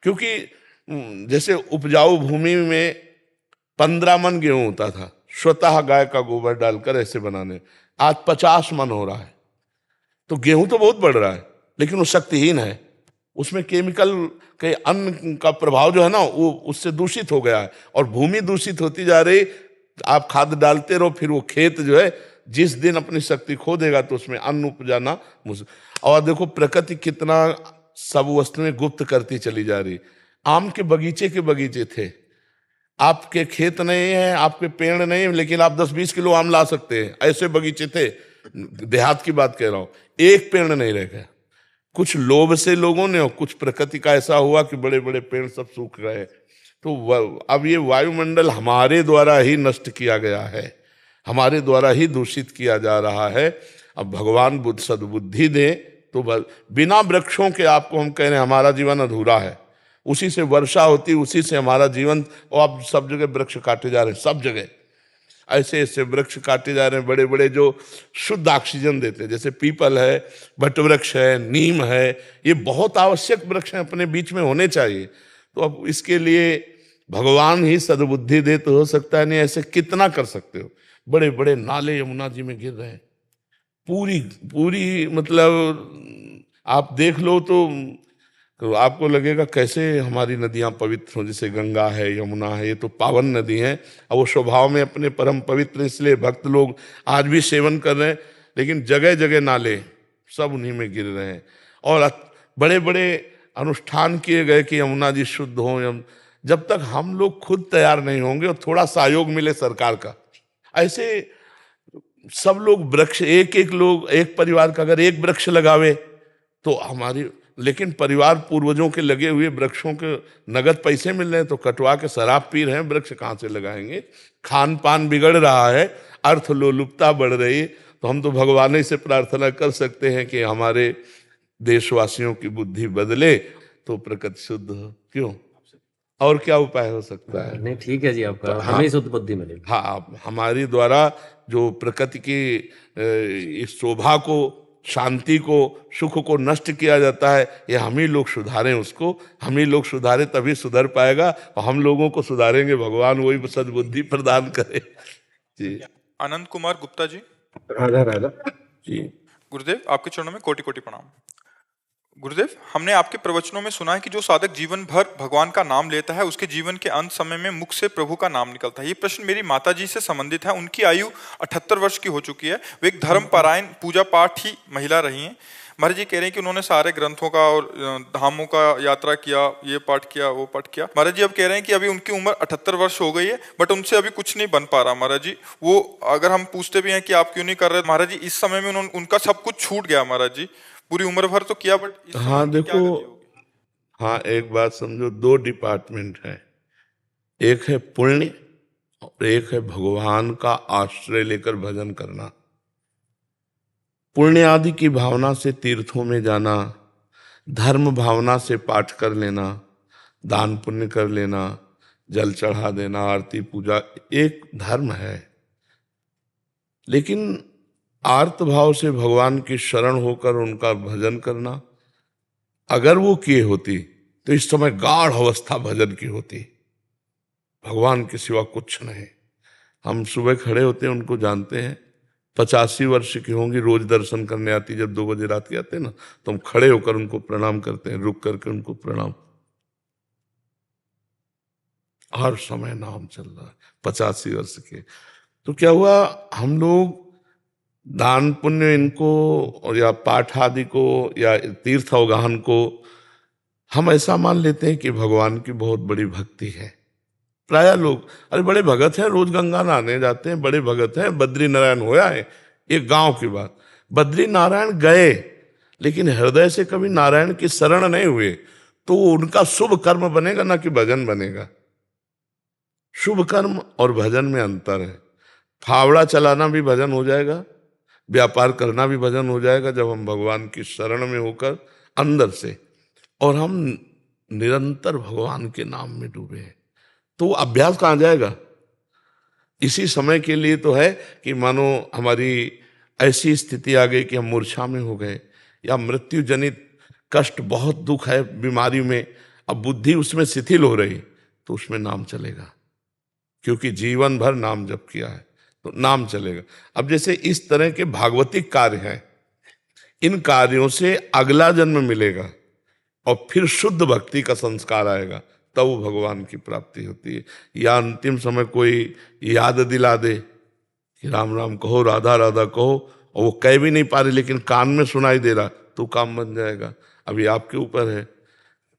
क्योंकि जैसे उपजाऊ भूमि में 15 मन गेहूं होता था, स्वतः गाय का गोबर डालकर ऐसे बनाने, आज 50 मन हो रहा है। तो गेहूं तो बहुत बढ़ रहा है, लेकिन वो शक्तिहीन है। उसमें केमिकल के अन्न का प्रभाव जो है ना, वो उससे दूषित हो गया है और भूमि दूषित होती जा रही। आप खाद डालते रहो, फिर वो खेत जो है जिस दिन अपनी शक्ति खो देगा तो उसमें अन्न उपजाना मुश्किल। और देखो प्रकृति कितना सब वस्तुएं गुप्त करती चली जा रही। आम के बगीचे थे, आपके खेत नहीं है, आपके पेड़ नहीं, लेकिन आप 10-20 किलो आम ला सकते हैं, ऐसे बगीचे थे। देहात की बात कह रहा हूं, एक पेड़ नहीं रह गया। कुछ लोभ से लोगों ने, और कुछ प्रकृति का ऐसा हुआ कि बड़े बड़े पेड़ सब सूख गए। तो अब ये वायुमंडल हमारे द्वारा ही नष्ट किया गया है, हमारे द्वारा ही दूषित किया जा रहा है। अब भगवान बुद्ध सद्बुद्धि दे तो बिना वृक्षों के, आपको हम कह रहे हैं हमारा जीवन अधूरा है। उसी से वर्षा होती, उसी से हमारा जीवन। और अब सब जगह वृक्ष काटे जा रहे हैं, सब जगह ऐसे ऐसे वृक्ष काटे जा रहे हैं, बड़े बड़े जो शुद्ध ऑक्सीजन देते हैं, जैसे पीपल है, वटवृक्ष है, नीम है, ये बहुत आवश्यक वृक्ष हैं, अपने बीच में होने चाहिए। तो अब इसके लिए भगवान ही सद्बुद्धि दे तो हो सकता है, नहीं ऐसे कितना कर सकते हो। बड़े बड़े नाले यमुना जी में गिर रहे हैं, पूरी मतलब आप देख लो तो आपको लगेगा कैसे हमारी नदियां पवित्र हों। जैसे गंगा है, यमुना है, ये तो पावन नदी हैं, और वो स्वभाव में अपने परम पवित्र, इसलिए भक्त लोग आज भी सेवन कर रहे हैं। लेकिन जगह जगह नाले सब उन्हीं में गिर रहे हैं, और बड़े बड़े अनुष्ठान किए गए कि यमुना जी शुद्ध हों। जब तक हम लोग खुद तैयार नहीं होंगे और थोड़ा सहयोग मिले सरकार का, ऐसे सब लोग वृक्ष, एक परिवार का अगर एक वृक्ष लगावे तो हमारी, लेकिन परिवार पूर्वजों के लगे हुए वृक्षों के नगद पैसे मिल रहे हैं, तो कटवा के शराब पी रहे हैं, वृक्ष कहाँ से लगाएंगे। खान पान बिगड़ रहा है, अर्थ लोलुपता बढ़ रही है। तो हम तो भगवान ही से प्रार्थना कर सकते हैं कि हमारे देशवासियों की बुद्धि बदले तो प्रकृति शुद्ध हो। क्यों, और क्या उपाय हो सकता है? नहीं ठीक है जी, आपका हमें शुद्ध बुद्धि मिलेगी। हाँ, हमारी द्वारा जो प्रकृति की इस शोभा को, शांति को, सुख को नष्ट किया जाता है, ये हम ही लोग सुधारें उसको। हम ही लोग सुधारें तभी सुधर पाएगा, और हम लोगों को सुधारेंगे भगवान वही सद्बुद्धि प्रदान करे जी। आनंद कुमार गुप्ता जी। राधा राधा जी। गुरुदेव, आपके चरणों में कोटि कोटि प्रणाम। गुरुदेव, हमने आपके प्रवचनों में सुना है कि जो साधक जीवन भर भगवान का नाम लेता है, उसके जीवन के अंत समय में मुख से प्रभु का नाम निकलता है। ये प्रश्न मेरी माता जी से संबंधित है। उनकी आयु 78 वर्ष की हो चुकी है। वे एक धर्म परायण पूजा पाठ ही महिला रही हैं। महाराज जी कह रहे हैं कि उन्होंने सारे ग्रंथों का और धामों का यात्रा किया, ये पाठ किया, वो पाठ किया। महाराज जी अब कह रहे हैं कि अभी उनकी उम्र 78 वर्ष हो गई है, बट उनसे अभी कुछ नहीं बन पा रहा। महाराज जी, वो अगर हम पूछते भी हैं कि आप क्यों नहीं कर रहे, महाराज जी इस समय में उनका सब कुछ छूट गया। महाराज जी पूरी उम्र भर तो किया, बट हाँ देखो, हाँ एक बात समझो, 2 डिपार्टमेंट है, एक है पुण्य और एक है भगवान का आश्रय लेकर भजन करना। पुण्य आदि की भावना से तीर्थों में जाना, धर्म भावना से पाठ कर लेना, दान पुण्य कर लेना, जल चढ़ा देना, आरती पूजा, एक धर्म है। लेकिन आर्त भाव से भगवान की शरण होकर उनका भजन करना, अगर वो किए होती तो इस समय गाढ़ अवस्था भजन की होती। भगवान के सिवा कुछ नहीं। हम सुबह खड़े होते हैं, उनको जानते हैं, 85 वर्ष की होंगी, रोज दर्शन करने आती। जब 2 बजे रात के आते हैं ना, तो हम खड़े होकर उनको प्रणाम करते हैं, रुक करके उनको प्रणाम। हर समय नाम चल रहा है, 85 वर्ष के। तो क्या हुआ, हम लोग दान पुण्य इनको या पाठ आदि को या तीर्थ अवगाहन को हम ऐसा मान लेते हैं कि भगवान की बहुत बड़ी भक्ति है। प्राय लोग, अरे बड़े भगत हैं, रोज गंगा नहाने जाते हैं, बड़े भगत हैं, बद्री नारायण होया है। एक गांव की बात, बद्री नारायण गए लेकिन हृदय से कभी नारायण की शरण नहीं हुए, तो उनका शुभ कर्म बनेगा ना कि भजन बनेगा। शुभ कर्म और भजन में अंतर है। फावड़ा चलाना भी भजन हो जाएगा, व्यापार करना भी भजन हो जाएगा जब हम भगवान की शरण में होकर अंदर से, और हम निरंतर भगवान के नाम में डूबे हैं। तो वो अभ्यास कहाँ जाएगा? इसी समय के लिए तो है कि मानो हमारी ऐसी स्थिति आ गई कि हम मूर्छा में हो गए, या मृत्यु जनित कष्ट, बहुत दुख है बीमारी में, अब बुद्धि उसमें शिथिल हो रही, तो उसमें नाम चलेगा, क्योंकि जीवन भर नाम जप किया है तो नाम चलेगा। अब जैसे इस तरह के भागवतिक कार्य हैं, इन कार्यों से अगला जन्म मिलेगा और फिर शुद्ध भक्ति का संस्कार आएगा, तब वो भगवान की प्राप्ति होती है। या अंतिम समय कोई याद दिला दे कि राम राम कहो, राधा राधा कहो, और वो कह भी नहीं पा रहे लेकिन कान में सुनाई दे रहा, तो काम बन जाएगा। अभी आपके ऊपर है।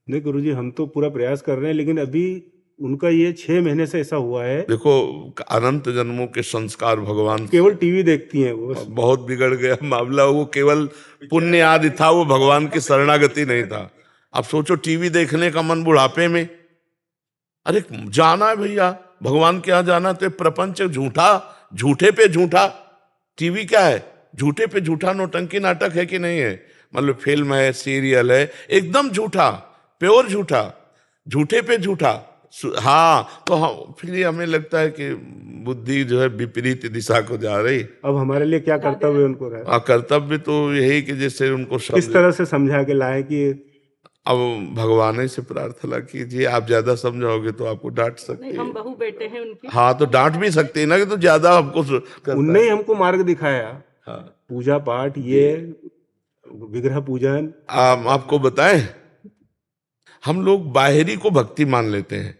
नहीं गुरुजी, हम तो पूरा प्रयास कर रहे हैं, लेकिन अभी उनका ये 6 महीने से ऐसा हुआ है। देखो, अनंत जन्मों के संस्कार भगवान केवल टीवी देखती हैं वो। बहुत बिगड़ गया मामला। वो केवल पुण्य आदि था, वो भगवान की शरणागति नहीं था। अब सोचो, टीवी देखने का मन बुढ़ापे में, अरे जाना है भैया भगवान के यहाँ जाना, तो प्रपंच झूठा, झूठे पे झूठा। टीवी क्या है? झूठे पे झूठा नौटंकी नाटक है कि नहीं है? मतलब फिल्म है, सीरियल है, एकदम झूठा, प्योर झूठा, झूठे पे झूठा। हाँ, तो हम फिर हमें लगता है कि बुद्धि जो है विपरीत दिशा को जा रही। अब हमारे लिए क्या कर्तव्य उनको रहे? कर्तव्य तो यही कि जैसे उनको किस तरह से समझा के लाए कि अब भगवान से प्रार्थना कीजिए। आप ज्यादा समझाओगे तो आपको डांट सकते हैं। हम बहू बेटे हैं उनकी। हाँ, तो डांट भी सकते हैं ना कि तो ज्यादा हमको उनने ही हमको मार्ग दिखाया। हाँ। पूजा पाठ, ये विग्रह पूजन। आपको बताएं, हम लोग बाहरी को भक्ति मान लेते हैं।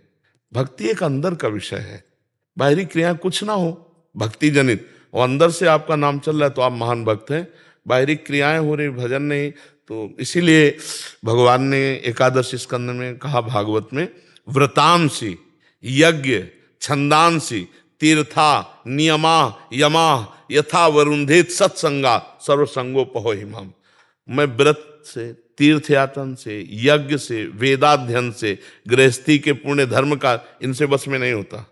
भक्ति एक अंदर का विषय है। बाहरी क्रिया कुछ ना हो भक्ति जनित, और अंदर से आपका नाम चल रहा है तो आप महान भक्त हैं। बाहरी क्रियाएं हो रही, भजन नहीं। तो इसीलिए भगवान ने एकादश स्कंद में कहा भागवत में, व्रतांसी यज्ञ छंदांसी तीर्था नियमा यमा यथा वरुंधेत सत्संगा सर्वसंगोपहो हिमम। मैं व्रत से, तीर्थ यातन से, यज्ञ से, वेदाध्ययन से, गृहस्थी के पुण्य धर्म का, इनसे बस में नहीं होता।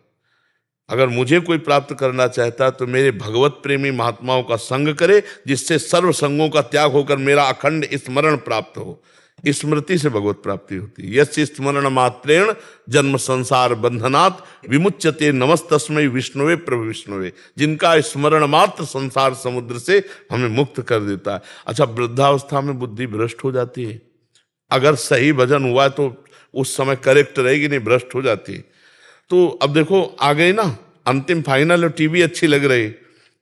अगर मुझे कोई प्राप्त करना चाहता तो मेरे भगवत प्रेमी महात्माओं का संग करे, जिससे सर्व संगों का त्याग होकर मेरा अखंड स्मरण प्राप्त हो। स्मृति से भगवत प्राप्ति होती है। यस्य स्मरण मात्रेण जन्म संसार बंधनात् विमुच्यते नमस्तस्मै विष्णुवे प्रभु विष्णुवे। जिनका स्मरण मात्र संसार समुद्र से हमें मुक्त कर देता है। अच्छा, वृद्धावस्था में बुद्धि भ्रष्ट हो जाती है। अगर सही भजन हुआ तो उस समय करेक्ट रहेगी, नहीं भ्रष्ट हो जाती है। तो अब देखो आ गई ना अंतिम फाइनल, और टीवी अच्छी लग रही,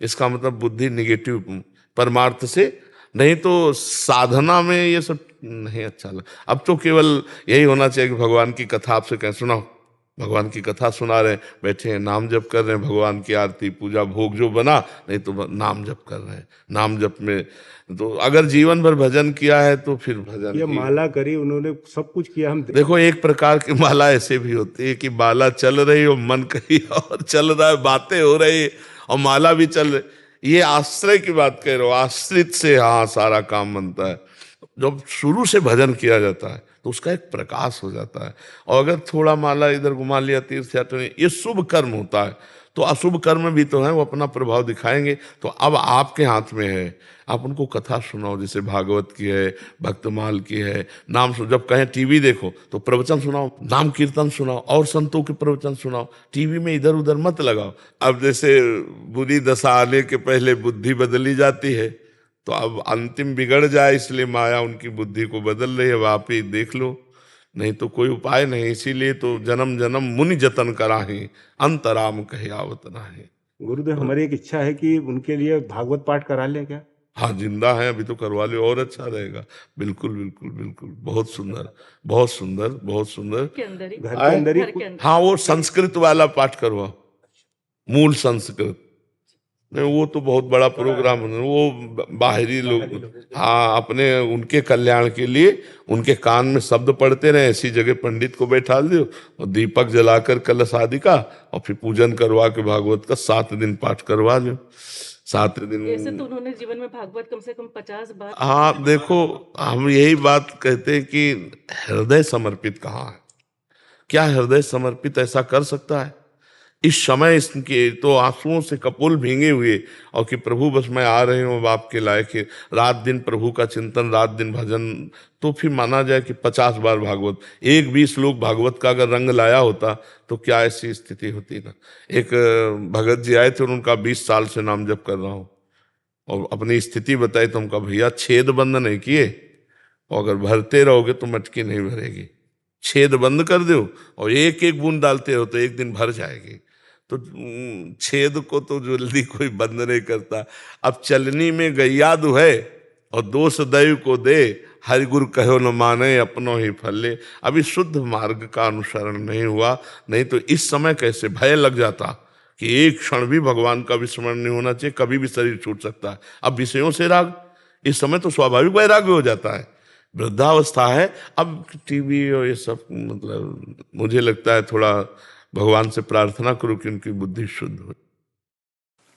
इसका मतलब बुद्धि निगेटिव परमार्थ से, नहीं तो साधना में ये सब नहीं अच्छा लगा। अब तो केवल यही होना चाहिए कि भगवान की कथा आपसे कह सुनाओ, भगवान की कथा सुना रहे हैं, बैठे हैं, नाम जप कर रहे हैं, भगवान की आरती पूजा भोग जो बना, नहीं तो नाम जप कर रहे हैं। नाम जप में तो अगर जीवन भर भजन किया है तो फिर भजन ये माला करी उन्होंने, सब कुछ किया। हम देखो, एक प्रकार की माला ऐसे भी होती है कि माला चल रही और मन कहीं और चल रहा है, बातें हो रही और माला भी चल रही। ये आश्रय की बात कह रहे हो, आश्रित से हाँ सारा काम बनता है। जब शुरू से भजन किया जाता है तो उसका एक प्रकाश हो जाता है। और अगर थोड़ा माला इधर घुमा लिया, तीर्थ यात्रा, ये शुभ कर्म होता है। तो अशुभ कर्म भी तो है, वो अपना प्रभाव दिखाएंगे। तो अब आपके हाथ में है, आप उनको कथा सुनाओ, जैसे भागवत की है, भक्तमाल की है, नाम सुनो। जब कहें टीवी देखो तो प्रवचन सुनाओ, नाम कीर्तन सुनाओ, और संतों के प्रवचन सुनाओ। टीवी में इधर उधर मत लगाओ। अब जैसे बुरी दशा आने के पहले बुद्धि बदली जाती है, तो अब अंतिम बिगड़ जाए इसलिए माया उनकी बुद्धि को बदल रही है। अब आप ही देख लो, नहीं तो कोई उपाय नहीं। इसीलिए तो जन्म जन्म मुनि जतन कराही, अंतराम कहे आवत नाही। गुरुदेव, हमारी एक इच्छा है कि उनके लिए भागवत पाठ करा लें क्या? हाँ, जिंदा है अभी तो करवा लो, और अच्छा रहेगा। बिल्कुल बिल्कुल बिल्कुल, बहुत सुंदर, बहुत सुंदर, बहुत सुंदर। के अंदर ही, घर के अंदर ही। घर के अंदर। हाँ, वो संस्कृत वाला पाठ करवाओ, मूल संस्कृत। नहीं, वो तो बहुत बड़ा प्रोग्राम है, वो बाहरी लोग, हाँ, अपने उनके कल्याण के लिए उनके कान में शब्द पढ़ते रहे। ऐसी जगह पंडित को बैठा दो और दीपक जलाकर कलश आदि का, और फिर पूजन करवा के भागवत का 7 दिन पाठ करवा लो। 7 दिन ऐसे तो उन्होंने जीवन में भागवत कम से कम 50 बार। हाँ, देखो, हम यही बात कहते हैं कि हृदय समर्पित कहाँ है? क्या हृदय समर्पित ऐसा कर सकता है इस समय इसके तो आंसुओं से कपोल भींगे हुए, और कि प्रभु बस मैं आ रही हूँ, अब आपके लायक है, रात दिन प्रभु का चिंतन, रात दिन भजन, तो फिर माना जाए कि 50 बार भागवत, एक 20 लोग भागवत का अगर रंग लाया होता तो क्या ऐसी स्थिति होती ना। एक भगत जी आए थे और उनका 20 साल से नाम जप कर रहा हूँ, और अपनी स्थिति बताई तो उनका भैया छेद बंद नहीं किए, और अगर भरते रहोगे तो मटकी नहीं भरेगी, छेद बंद कर दो और एक एक बूंद डालते हो तो एक दिन भर जाएगी। तो छेद को तो जल्दी कोई बंद नहीं करता। अब चलनी में गैया दुहै और दोष दैव को दे, हरि गुरु कहो न माने अपनों ही फल ले। अभी शुद्ध मार्ग का अनुसरण नहीं हुआ, नहीं तो इस समय कैसे भय लग जाता कि एक क्षण भी भगवान का विस्मरण नहीं होना चाहिए, कभी भी शरीर छूट सकता है। अब विषयों से राग, इस समय तो स्वाभाविक वैराग्य हो जाता है, वृद्धावस्था है। अब टीवी और ये सब, मतलब मुझे लगता है थोड़ा भगवान से प्रार्थना करो कि उनकी बुद्धि शुद्ध हो।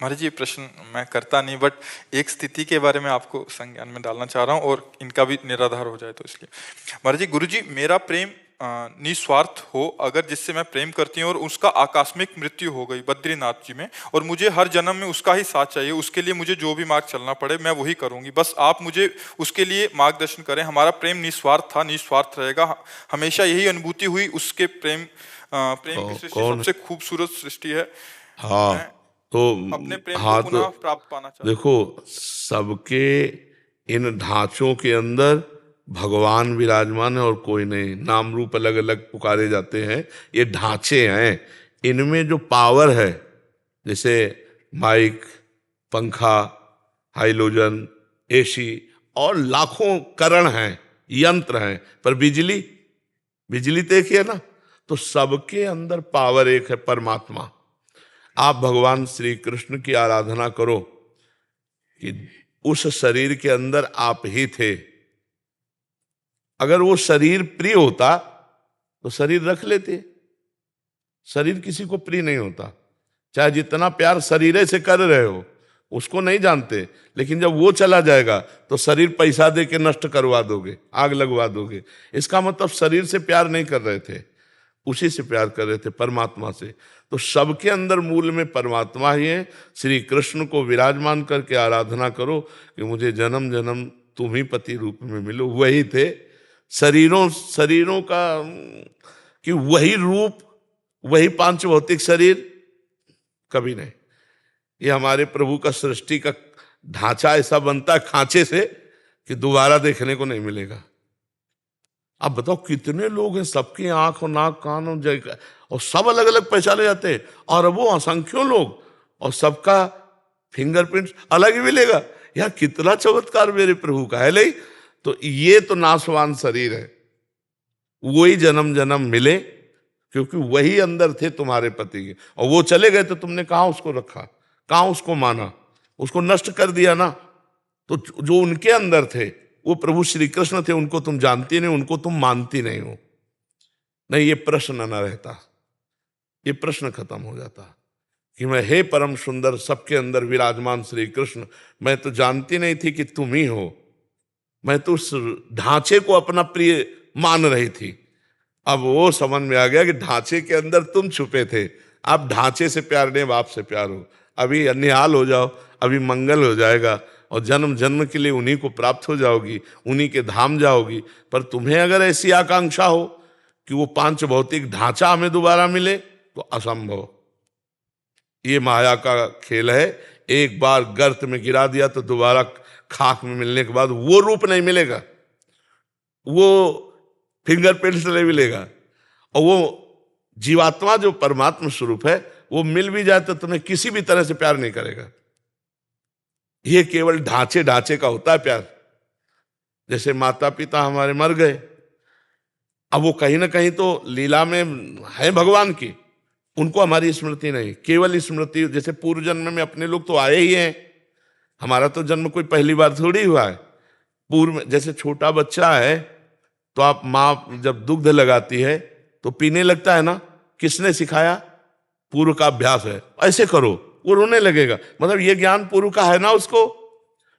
महाराज जी, प्रश्न मैं करता नहीं, बट एक स्थिति के बारे में आपको संज्ञान में डालना चाह रहा हूँ और इनका भी निराधार हो जाए तो इसलिए। महाराज जी, गुरु जी, मेरा प्रेम निस्वार्थ हो अगर जिससे मैं प्रेम करती हूँ और उसका आकस्मिक मृत्यु हो गई बद्रीनाथ जी में, और मुझे हर जन्म में उसका ही साथ चाहिए, उसके लिए मुझे जो भी मार्ग चलना पड़े मैं वही करूंगी, बस आप मुझे उसके लिए मार्गदर्शन करें। हमारा प्रेम निस्वार्थ था, निस्वार्थ रहेगा, हमेशा यही अनुभूति हुई। उसके प्रेम की सृष्टि सबसे खूबसूरत सृष्टि है। हाँ, तो अपने प्रेम हाँ, को पुनः तो प्राप्त पाना चाहता हूं। देखो, सबके इन ढांचों के अंदर भगवान विराजमान है और कोई नहीं। नाम रूप अलग अलग पुकारे जाते हैं, ये ढांचे हैं। इनमें जो पावर है, जैसे माइक, पंखा, हाइलोजन, एसी और लाखों करण हैं, यंत्र हैं, पर बिजली, बिजली तो एक ही है ना। तो सबके अंदर पावर एक है, परमात्मा। आप भगवान श्री कृष्ण की आराधना करो कि उस शरीर के अंदर आप ही थे। अगर वो शरीर प्रिय होता तो शरीर रख लेते। शरीर किसी को प्रिय नहीं होता, चाहे जितना प्यार शरीर से कर रहे हो, उसको नहीं जानते। लेकिन जब वो चला जाएगा तो शरीर पैसा दे के नष्ट करवा दोगे, आग लगवा दोगे। इसका मतलब शरीर से प्यार नहीं कर रहे थे, उसी से प्यार कर रहे थे, परमात्मा से। तो सबके अंदर मूल में परमात्मा ही है। श्री कृष्ण को विराजमान करके आराधना करो कि मुझे जन्म जन्म तुम ही पति रूप में मिलो। वही थे शरीरों का, कि वही रूप, वही पांच भौतिक शरीर कभी नहीं। ये हमारे प्रभु का सृष्टि का ढांचा ऐसा बनता है खांचे से कि दोबारा देखने को नहीं मिलेगा। अब बताओ कितने लोग हैं, सबकी आंख और नाक कान और सब अलग अलग पहचाने जाते हैं, और वो असंख्यों लोग, और सबका फिंगरप्रिंट अलग ही मिलेगा। यार कितना चमत्कार मेरे प्रभु का है। नहीं तो ये तो नाशवान शरीर है, वही जन्म जन्म मिले, क्योंकि वही अंदर थे तुम्हारे पति के, और वो चले गए तो तुमने कहाँ उसको रखा, कहाँ उसको माना, उसको नष्ट कर दिया ना। तो जो उनके अंदर थे वो प्रभु श्री कृष्ण थे, उनको तुम जानती नहीं, उनको तुम मानती नहीं हो। नहीं, ये प्रश्न न रहता, ये प्रश्न खत्म हो जाता कि मैं हे परम सुंदर सबके अंदर विराजमान श्री कृष्ण, मैं तो जानती नहीं थी कि तुम ही हो। मैं तो उस ढांचे को अपना प्रिय मान रही थी। अब वो समझ में आ गया कि ढांचे के अंदर तुम छुपे थे। आप ढांचे से प्यार नहीं, बाप से प्यार हो। अभी निहाल हो जाओ, अभी मंगल हो जाएगा, और जन्म जन्म के लिए उन्हीं को प्राप्त हो जाओगी, उन्हीं के धाम जाओगी। पर तुम्हें अगर ऐसी आकांक्षा हो कि वो पांच भौतिक ढांचा हमें दोबारा मिले, तो असंभव। ये माया का खेल है। एक बार गर्त में गिरा दिया तो दोबारा खाक में मिलने के बाद वो रूप नहीं मिलेगा, वो फिंगरप्रिंट से नहीं मिलेगा। और वो जीवात्मा जो परमात्मा स्वरूप है, वो मिल भी जाए तो तुम्हें किसी भी तरह से प्यार नहीं करेगा। ये केवल ढांचे का होता है प्यार। जैसे माता पिता हमारे मर गए, अब वो कहीं ना कहीं तो लीला में है भगवान की, उनको हमारी स्मृति नहीं, केवल स्मृति। जैसे पूर्व जन्म में अपने लोग तो आए ही हैं, हमारा तो जन्म कोई पहली बार थोड़ी हुआ है। पूर्व में जैसे छोटा बच्चा है तो आप माँ जब दुग्ध लगाती है तो पीने लगता है ना, किसने सिखाया? पूर्व का अभ्यास है, ऐसे करो, वो रोने लगेगा। मतलब ये ज्ञान पूर्व का है ना उसको।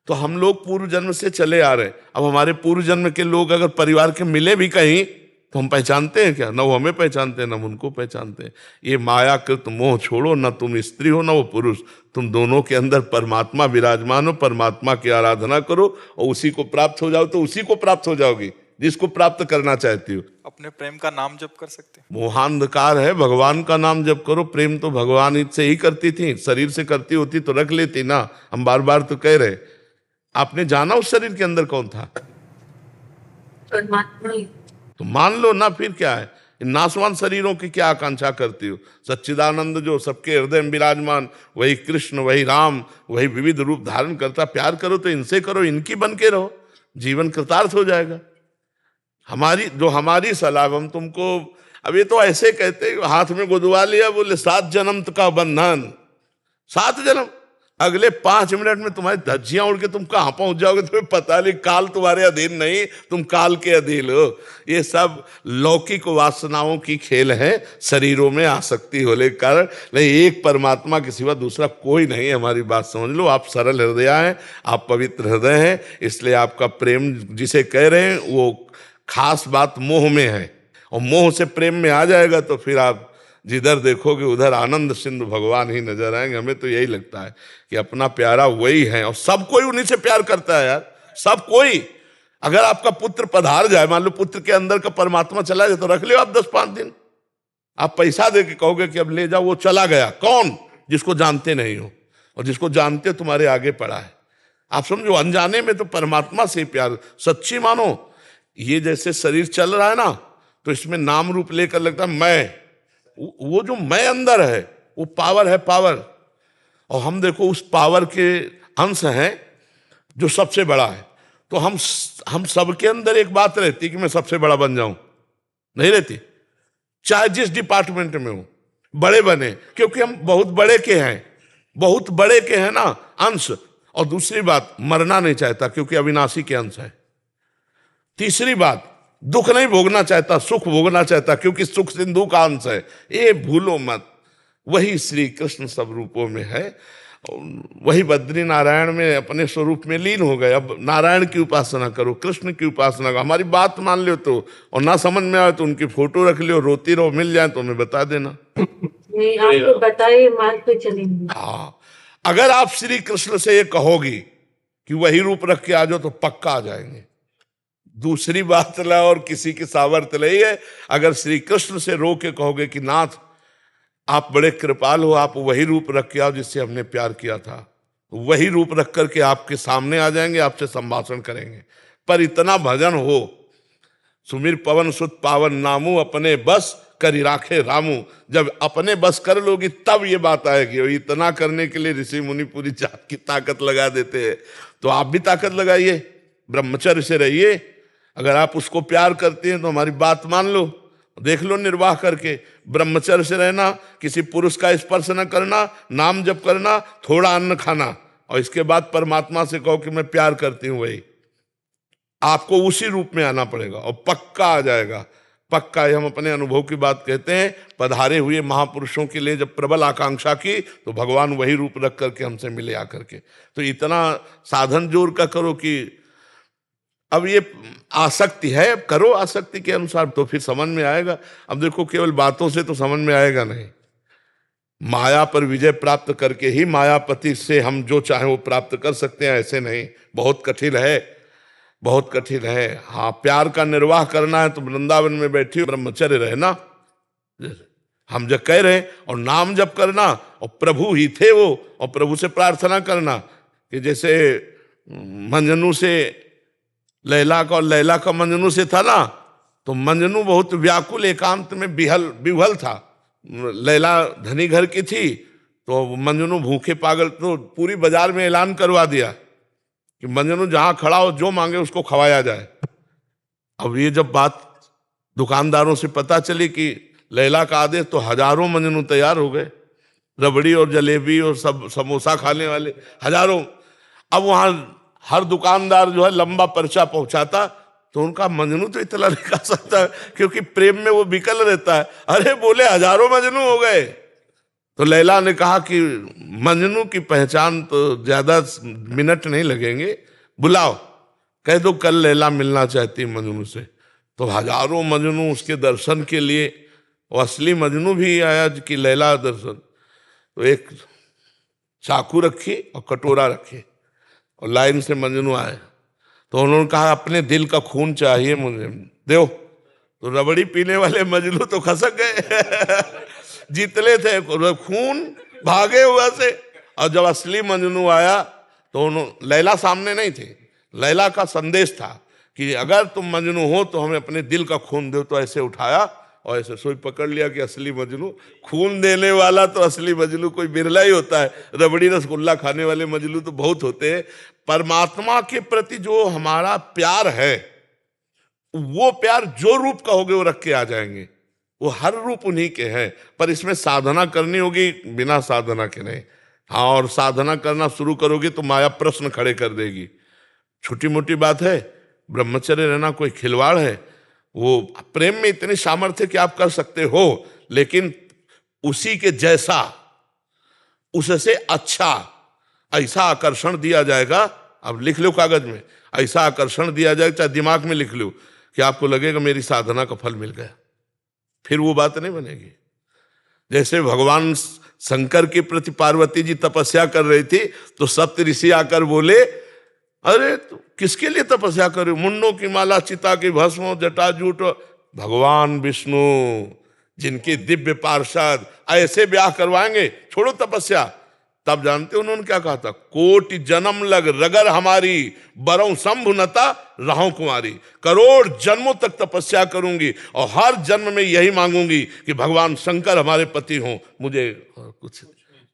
तो हम लोग पूर्व जन्म से चले आ रहे। अब हमारे पूर्व जन्म के लोग अगर परिवार के मिले भी कहीं तो हम पहचानते हैं क्या? न वो हमें पहचानते हैं, न हम उनको पहचानते हैं। ये मायाकृत मोह छोड़ो, न तुम स्त्री हो न वो पुरुष, तुम दोनों के अंदर परमात्मा विराजमान हो, परमात्मा की आराधना करो और उसी को प्राप्त हो जाओ तो उसी को प्राप्त हो जाओगी जिसको प्राप्त करना चाहती हो। अपने प्रेम का नाम जप कर सकते हैं। मोहांधकार है, भगवान का नाम जप करो। प्रेम तो भगवान से ही करती थी, शरीर से करती होती तो रख लेती ना। हम बार बार तो कह रहे, आपने जाना उस शरीर के अंदर कौन था? तो मान लो ना, फिर क्या है? इन नाशवान शरीरों की क्या आकांक्षा करती हो? सच्चिदानंद जो सबके हृदय में विराजमान, वही कृष्ण, वही राम, वही विविध रूप धारण करता। प्यार करो तो इनसे करो, इनकी बन के रहो, जीवन कृतार्थ हो जाएगा। हमारी सलाह, हम तुमको अब ये तो ऐसे कहते हाथ में गुदवा लिया, बोले 7 जन्म का बंधन, 7 जन्म, अगले 5 मिनट में तुम्हारी धज्जियां उड़ के तुम कहां पहुंच जाओगे तुम्हें पता नहीं। काल तुम्हारे अधीन नहीं, तुम काल के अधीन हो। ये सब लौकिक वासनाओं की खेल है, शरीरों में आसक्ति होने के कारण। नहीं, एक परमात्मा के सिवा दूसरा कोई नहीं है। हमारी बात समझ लो। आप सरल हृदय हैं, आप पवित्र हृदय हैं, इसलिए आपका प्रेम जिसे कह रहे हैं वो खास बात मोह में है। और मोह से प्रेम में आ जाएगा तो फिर आप जिधर देखोगे उधर आनंद सिंधु भगवान ही नजर आएंगे। हमें तो यही लगता है कि अपना प्यारा वही है, और सब कोई उन्हीं से प्यार करता है यार, सब कोई। अगर आपका पुत्र पधार जाए, मान लो पुत्र के अंदर का परमात्मा चला जाए, तो रख लो आप 10-5 दिन। आप पैसा दे के कहोगे कि अब ले जाओ, वो चला गया। कौन? जिसको जानते नहीं हो, और जिसको जानते तुम्हारे आगे पड़ा है। आप समझो, अनजाने में तो परमात्मा से प्यार सच्ची मानो। ये जैसे शरीर चल रहा है ना, तो इसमें नाम रूप लेकर लगता है मैं, वो जो मैं अंदर है वो पावर है, पावर। और हम देखो उस पावर के अंश हैं जो सबसे बड़ा है। तो हम सबके अंदर एक बात रहती कि मैं सबसे बड़ा बन जाऊं, नहीं रहती। चाहे जिस डिपार्टमेंट में हो बड़े बने, क्योंकि हम बहुत बड़े के हैं, बहुत बड़े के हैं ना अंश। और दूसरी बात, मरना नहीं चाहता क्योंकि अविनाशी के अंश है। तीसरी बात, दुख नहीं भोगना चाहता, सुख भोगना चाहता क्योंकि सुख सिंधु का अंश है। ये भूलो मत, वही श्री कृष्ण सब रूपों में है। वही बद्री नारायण में अपने स्वरूप में लीन हो गए। अब नारायण की उपासना करो, कृष्ण की उपासना करो। हमारी बात मान लो तो, और ना समझ में आए तो उनकी फोटो रख लो, रोती रहो, मिल जाए तो हमें बता देना। नहीं, आपको बताइए, मार्ग पे चलेंगे। हाँ, अगर आप श्री कृष्ण से ये कहोगी कि वही रूप रख के आ जाओ तो पक्का आ जाएंगे। दूसरी बात ला और किसी की सामर्थ्य नहीं है। अगर श्री कृष्ण से रो के कहोगे कि नाथ आप बड़े कृपाल हो, आप वही रूप रख के आओ जिससे हमने प्यार किया था, वही रूप रख करके आपके सामने आ जाएंगे, आपसे संभाषण करेंगे। पर इतना भजन हो, सुमिर पवन सुत पावन नामू, अपने बस करी राखे रामू। जब अपने बस कर लोगी तब ये बात आएगी। और इतना करने के लिए ऋषि मुनि पूरी जात की ताकत लगा देते हैं। तो आप भी ताकत लगाइए, ब्रह्मचर्य से रहिए। अगर आप उसको प्यार करते हैं तो हमारी बात मान लो, देख लो निर्वाह करके। ब्रह्मचर्य से रहना, किसी पुरुष का स्पर्श न करना, नाम जप करना, थोड़ा अन्न खाना, और इसके बाद परमात्मा से कहो कि मैं प्यार करती हूं। वही आपको उसी रूप में आना पड़ेगा और पक्का आ जाएगा, पक्का। हम अपने अनुभव की बात कहते हैं। पधारे हुए महापुरुषों के लिए जब प्रबल आकांक्षा की तो भगवान वही रूप रख करके हमसे मिले आकर के। तो इतना साधन जोर का करो कि अब ये आसक्ति है, अब करो आसक्ति के अनुसार, तो फिर समझ में आएगा। अब देखो, केवल बातों से तो समझ में आएगा नहीं। माया पर विजय प्राप्त करके ही मायापति से हम जो चाहे वो प्राप्त कर सकते हैं, ऐसे नहीं। बहुत कठिन है, बहुत कठिन है। हाँ, प्यार का निर्वाह करना है तो वृंदावन में बैठी ब्रह्मचर्य रहना, हम जब कह रहे हैं, और नाम जप करना, और प्रभु ही थे वो, और प्रभु से प्रार्थना करना कि जैसे मंजनू से लैला का, और लैला का मंजनू से था ना, तो मंजनू बहुत व्याकुल एकांत में विह्वल था। लैला धनी घर की थी, तो मंजनू भूखे पागल, तो पूरी बाजार में ऐलान करवा दिया कि मंजनू जहां खड़ा हो जो मांगे उसको खवाया जाए। अब ये जब बात दुकानदारों से पता चली कि लैला का आदेश, तो हजारों मंजनू तैयार हो गए, रबड़ी और जलेबी और सब समोसा खाने वाले हजारों। अब वहां हर दुकानदार जो है लंबा पर्चा पहुंचाता, तो उनका मंजनू तो इतना नहीं खा सकता क्योंकि प्रेम में वो बिकल रहता है। अरे बोले हजारों मंजनू हो गए। तो लैला ने कहा कि मंजनू की पहचान तो ज्यादा मिनट नहीं लगेंगे, बुलाओ, कह दो कल लैला मिलना चाहती है मंजनू से। तो हजारों मजनू उसके दर्शन के लिए, वो असली मजनू भी आया कि लैला दर्शन। तो एक चाकू रखी और कटोरा रखी और लाइन से मजनू आए। तो उन्होंने कहा अपने दिल का खून चाहिए मुझे, दो। तो रबड़ी पीने वाले मजनू तो खसक गए जीतले थे खून, भागे हुआ से। और जब असली मजनू आया तो उन्होंने, लैला सामने नहीं थी, लैला का संदेश था कि अगर तुम मजनू हो तो हमें अपने दिल का खून दो। तो ऐसे उठाया और ऐसे सोई पकड़ लिया कि असली मजनू, खून देने वाला तो असली मजनू कोई बिरला ही होता है, रबड़ी रसगुल्ला खाने वाले मजनू तो बहुत होते हैं। परमात्मा के प्रति जो हमारा प्यार है, वो प्यार जो रूप का होगे वो रख के आ जाएंगे, वो हर रूप उन्हीं के हैं। पर इसमें साधना करनी होगी, बिना साधना के नहीं। हाँ, और साधना करना शुरू करोगे तो माया प्रश्न खड़े कर देगी। छोटी मोटी बात है, ब्रह्मचर्य रहना कोई खिलवाड़ है? वो प्रेम में इतनी सामर्थ्य कि आप कर सकते हो, लेकिन उसी के जैसा, उससे अच्छा ऐसा आकर्षण दिया जाएगा। अब लिख लो कागज में, ऐसा आकर्षण दिया जाएगा, चाहे दिमाग में लिख लो, कि आपको लगेगा मेरी साधना का फल मिल गया। फिर वो बात नहीं बनेगी। जैसे भगवान शंकर के प्रति पार्वती जी तपस्या कर रही थी तो सप्त ऋषि आकर बोले, अरे तो किसके लिए तपस्या कर रहे हो? मुंडों की माला, चिता की भस्म, जटाजूट। भगवान विष्णु जिनके दिव्य पार्षद ऐसे ब्याह करवाएंगे, छोड़ो तपस्या। तब जानते उन्होंने क्या कहा था? कोटि जन्म लग रगर हमारी, बरौ शंभुनता रहूं कुमारी। करोड़ जन्मों तक तपस्या करूंगी और हर जन्म में यही मांगूंगी कि भगवान शंकर हमारे पति हों, मुझे कुछ।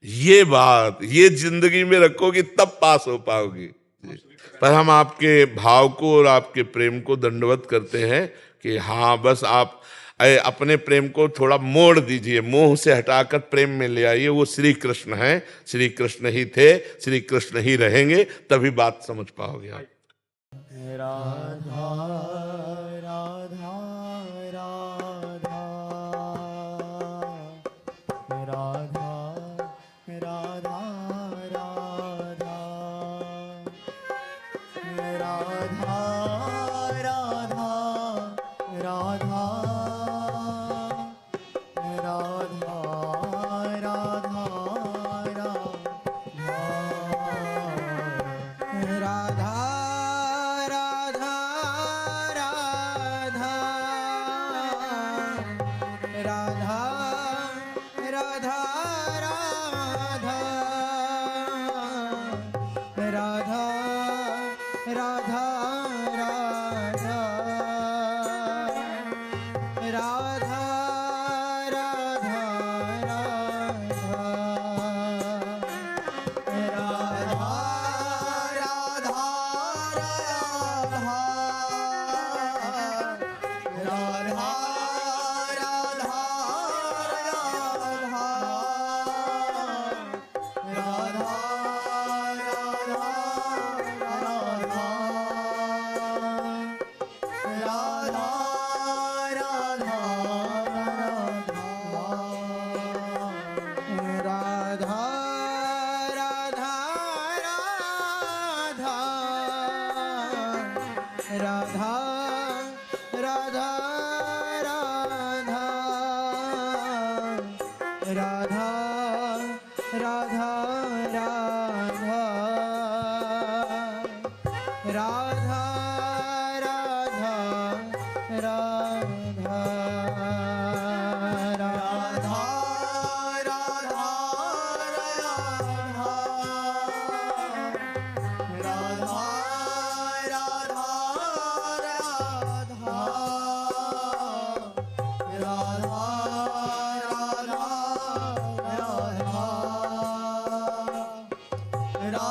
ये बात, ये जिंदगी में रखोगी तब पास हो पाओगी। पर हम आपके भाव को और आपके प्रेम को दंडवत करते हैं कि हाँ, बस आप अपने प्रेम को थोड़ा मोड़ दीजिए, मोह से हटाकर प्रेम में ले आइए। वो श्री कृष्ण हैं, श्री कृष्ण ही थे, श्री कृष्ण ही रहेंगे, तभी बात समझ पाओगे आप। राधा राधा राधा राधा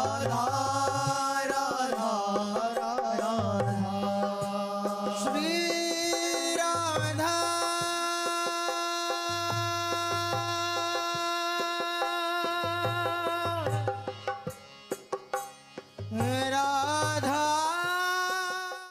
राधा राधा राधा राधा श्री राधा